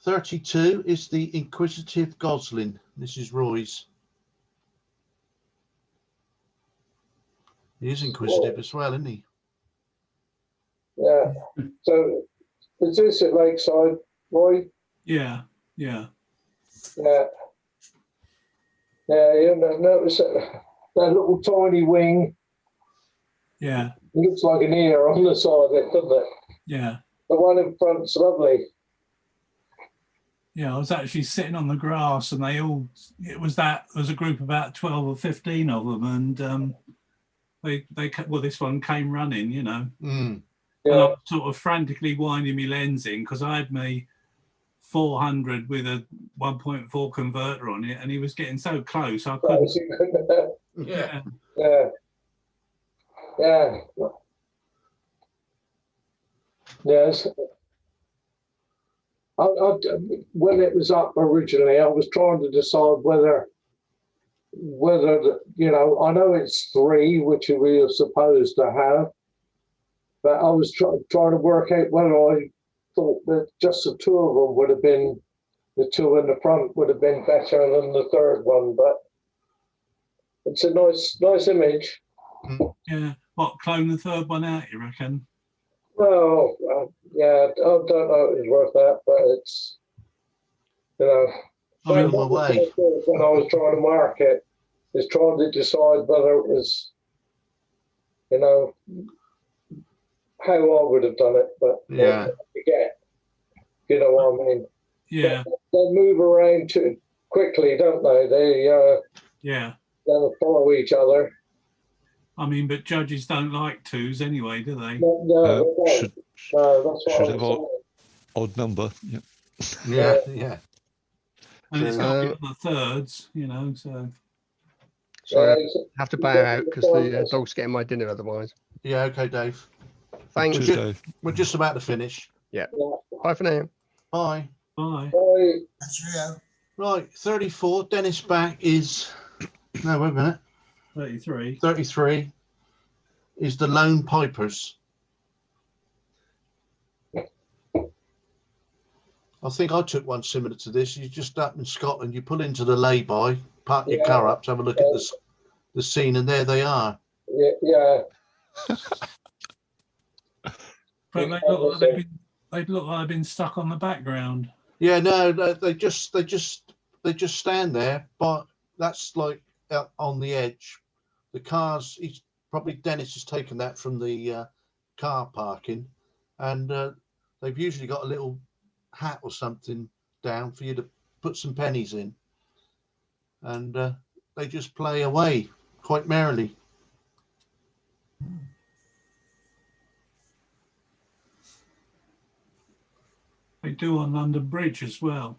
32 is the Inquisitive Gosling. This is Roy's. He is inquisitive as well, isn't he? Yeah. So is this at Lakeside, Roy? Yeah, yeah. Yeah. Yeah, you notice that little tiny wing. Yeah, It looks like an ear on the side of it, doesn't it? yeah. The one in front's lovely. Yeah, I was actually sitting on the grass and it was a group of about 12 or 15 of them, and this one came running, Mm. And I was sort of frantically winding my lens in because I had my 400 with a 1.4 converter on it, and he was getting so close I couldn't. Yeah. Yeah. Yeah. Yes. When it was up originally, I was trying to decide whether I know it's 3, which we are supposed to have, but I was trying to work out whether I thought that just the 2 of them would have been, the 2 in the front would have been better than the 3rd one, but it's a nice image. Yeah, what, clone the 3rd one out, you reckon? Well, yeah, I don't know if it's worth that, but it's, I mean, away. when I was trying to mark it, is trying to decide whether it was, how I would have done it, but Yeah. You know what I mean? Yeah, They move around too quickly, don't they? yeah. They follow each other. I mean, but judges don't like twos anyway, do they? No, they don't. Should No, that's what should I'm have saying. odd number. Yeah. Yeah, yeah. And it's got to be So, on the thirds, you know. So sorry, I Yeah, have to bow out because the dog's getting my dinner otherwise. Yeah, okay, Dave. Thanks. Cheers, Dave. We're just about to finish. Yeah. Bye for now. Bye. bye. Cheerio. Right, 34. Dennis back is, no, wait a minute. 33. 33 is the Lone Pipers. I think I took one similar to this. You just up in Scotland, you pull into the lay-by, park your car up to have a look at the scene, and there they are. Yeah. But they look like they've been stuck on the background. Yeah, no, they just stand there, but that's like out on the edge. The cars, Dennis has taken that from the car parking, and they've usually got a little hat or something down for you to put some pennies in, and they just play away quite merrily. They do on London Bridge as well.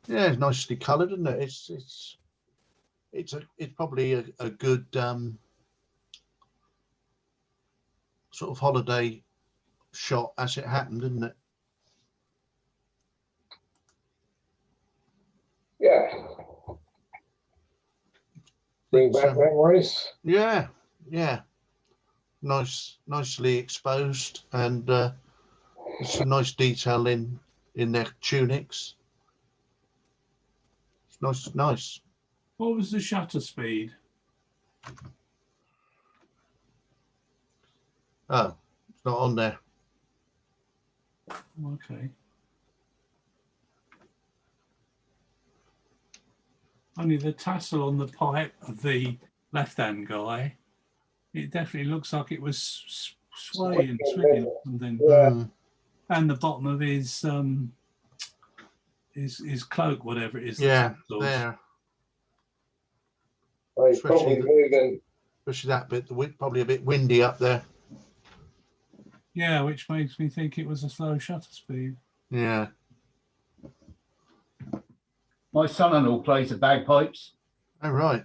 Yeah, it's nicely coloured, isn't it? It's probably a good sort of holiday shot as it happened, isn't it? Yeah. Bring back memories. Yeah, yeah. Nicely exposed, and there's some nice detail in their tunics. It's nice. What was the shutter speed? Oh, it's not on there. Okay. Only the tassel on the pipe of the left-hand guy, it definitely looks like it was swaying or something. Yeah. And the bottom of his cloak, whatever it is. Yeah, there. He's probably moving. Especially that bit, probably a bit windy up there. Yeah, which makes me think it was a slow shutter speed. Yeah. My son-in-law plays the bagpipes. Oh, right.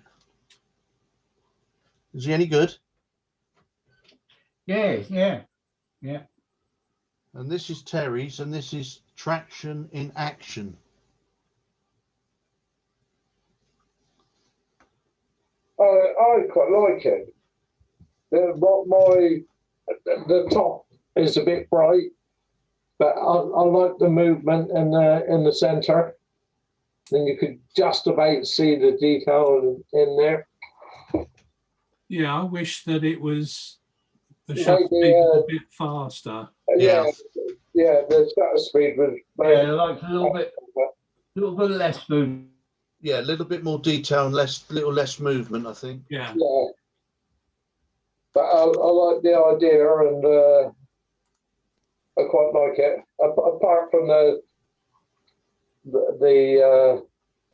Is he any good? Yeah. And this is Terry's, and this is Traction in Action. I quite like it. The top is a bit bright, but I like the movement in the centre. Then you could just about see the detail in there. Yeah, I wish that it was the shutter speed was a bit faster. Yeah, the shutter speed was. Yeah, like a little bit less movement. Yeah, a little bit more detail and little less movement, I think. Yeah. But I like the idea, and I quite like it. Apart from the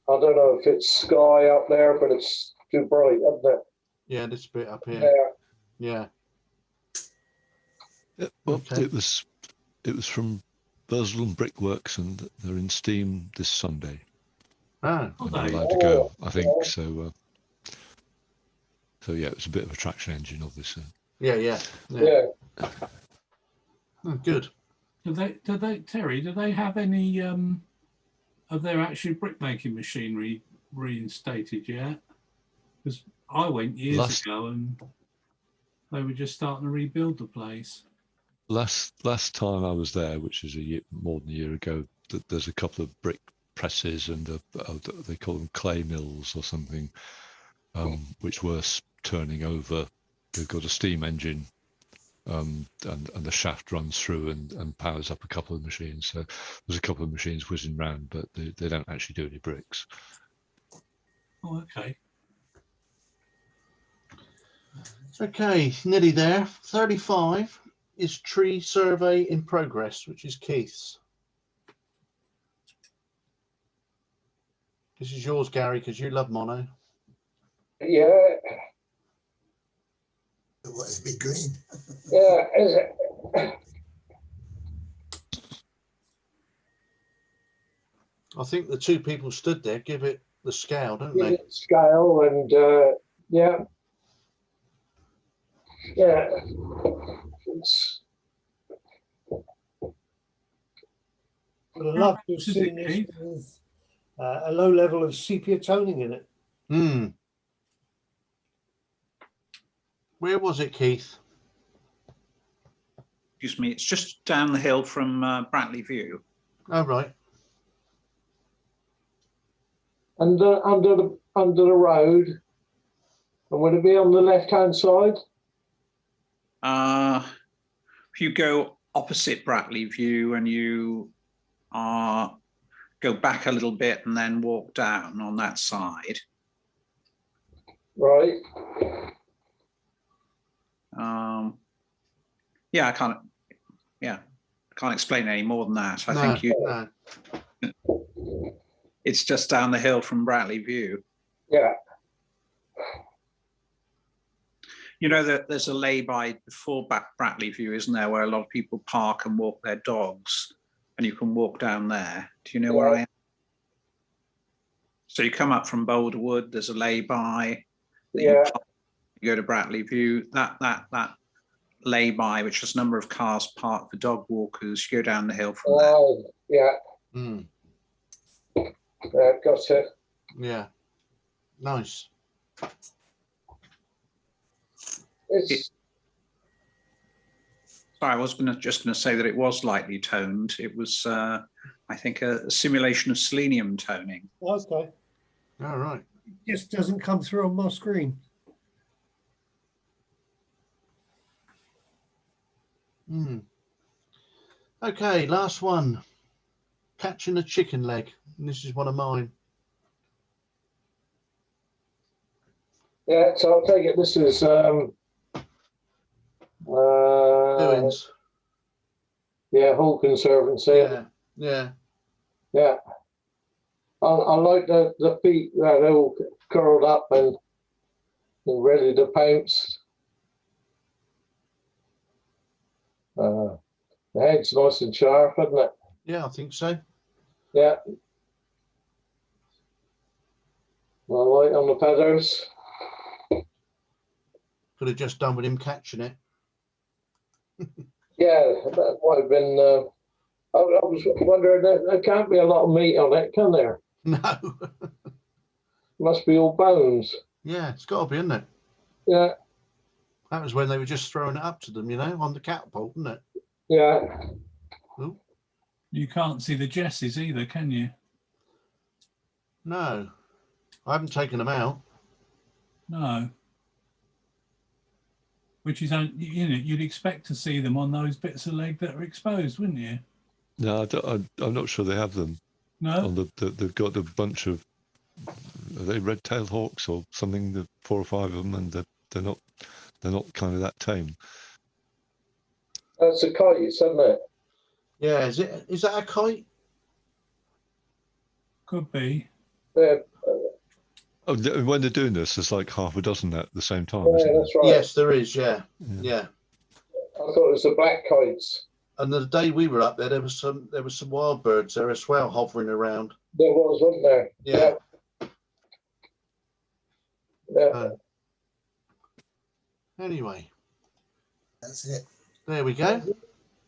I don't know if it's sky up there, but it's too bright, isn't it? Yeah, this bit up here. Yeah. Well, it was from Burslem Brickworks, and they're in Steam this Sunday. Ah, and they're allowed to go, I think. So yeah, it was a bit of a traction engine, obviously. Yeah. Oh, good. Terry, do they have any of their actual brickmaking machinery reinstated yet? Because I went years ago and they were just starting to rebuild the place. Last time I was there, which is more than a year ago, there's a couple of brick presses and they call them clay mills or something, which were turning over. They've got a steam engine, and the shaft runs through and powers up a couple of machines. So there's a couple of machines whizzing around, but they don't actually do any bricks. Oh, okay. Okay, nearly there. 35 is tree survey in progress, which is Keith's. This is yours, Gary, because you love mono. Yeah, What is big green? yeah, is it? I think the two people stood there give it the scale, don't Give they? it scale and yeah, yeah. It's, I'd love to have Is it, seen this Keith? with a low level of sepia toning in it. Hmm. Where was it, Keith? Excuse me, it's just down the hill from Bratley View. Oh, right. under the road, and would it be on the left hand side? If you go opposite Bratley View and you go back a little bit and then walk down on that side. Right. Yeah, I can't explain any more than that. I think it's just down the hill from Bratley View. Yeah. You know that there's a lay-by before Bratley View, isn't there, where a lot of people park and walk their dogs, and you can walk down there. Do you know where I am? So you come up from Boulderwood, there's a lay-by. Yeah. You go to Bratley View. That lay-by, which has a number of cars parked for dog walkers, you go down the hill from there. Oh, yeah. Mm. Got it. Yeah. Nice. Sorry, I was just going to say that it was lightly toned. It was, I think, a simulation of selenium toning. Okay. All right. It just doesn't come through on my screen. Hmm. Okay, last one. Catching a chicken leg. And this is one of mine. Yeah, so I'll take it. This is Doings. Yeah, Hull Conservancy. Yeah, yeah. Yeah. I like the feet that are all curled up and ready to pounce. The head's nice and sharp, isn't it? Yeah, I think so. Yeah. Well, light on the feathers. Could have just done with him catching it. Yeah, that might have been. I was wondering, there can't be a lot of meat on it, can there? No. Must be all bones. Yeah, it's got to be, isn't it? Yeah. That was when they were just throwing it up to them, you know, on the catapult, isn't it? Yeah. Ooh. You can't see the jesses either, can you? No, I haven't taken them out. No. Which is, you know, you'd expect to see them on those bits of leg that are exposed, wouldn't you? No, I'm not sure they have them. No. On they've got a bunch of, are they red-tailed hawks or something? The 4 or 5 of them, and they're not kind of that tame. That's a kite, isn't it? Yeah, is that a kite? Could be. Yeah. Oh, when they're doing this, there's like half a dozen at the same time. Yeah, isn't that's right. Yes, there is. Yeah, yeah. I thought it was the black kites. And the day we were up there, there was some wild birds there as well hovering around. There was, wasn't there? Yeah. Yeah. Anyway, That's it. there we go.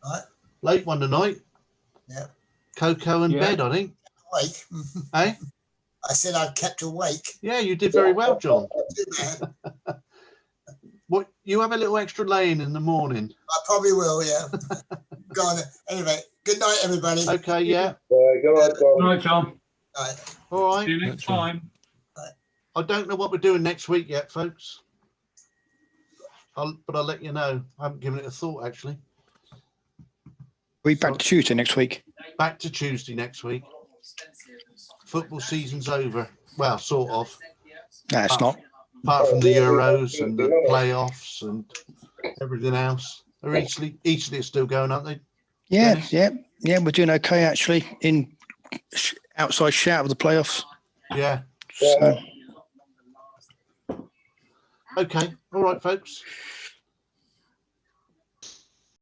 Right. Late one tonight. Yeah. Cocoa and bed, I think. Awake. Eh? I said I've kept awake. Yeah, you did very well, John. Not too bad. What, you have a little extra laying in the morning? I probably will, yeah. Go on. Anyway, good night, everybody. Okay, yeah. Go on, Good night, John. Right. All right. See you next time. I don't know what we're doing next week yet, folks. But I'll let you know. I haven't given it a thought, actually. We back to Tuesday next week. Back to Tuesday next week. Football season's over. Well, sort of. No, it's not. apart from the Euros and the playoffs and everything else. Are Eastleigh still going, aren't they? Yeah, Dennis? yeah, we're doing okay actually in outside shout of the playoffs. Yeah. So, Okay. All right, folks.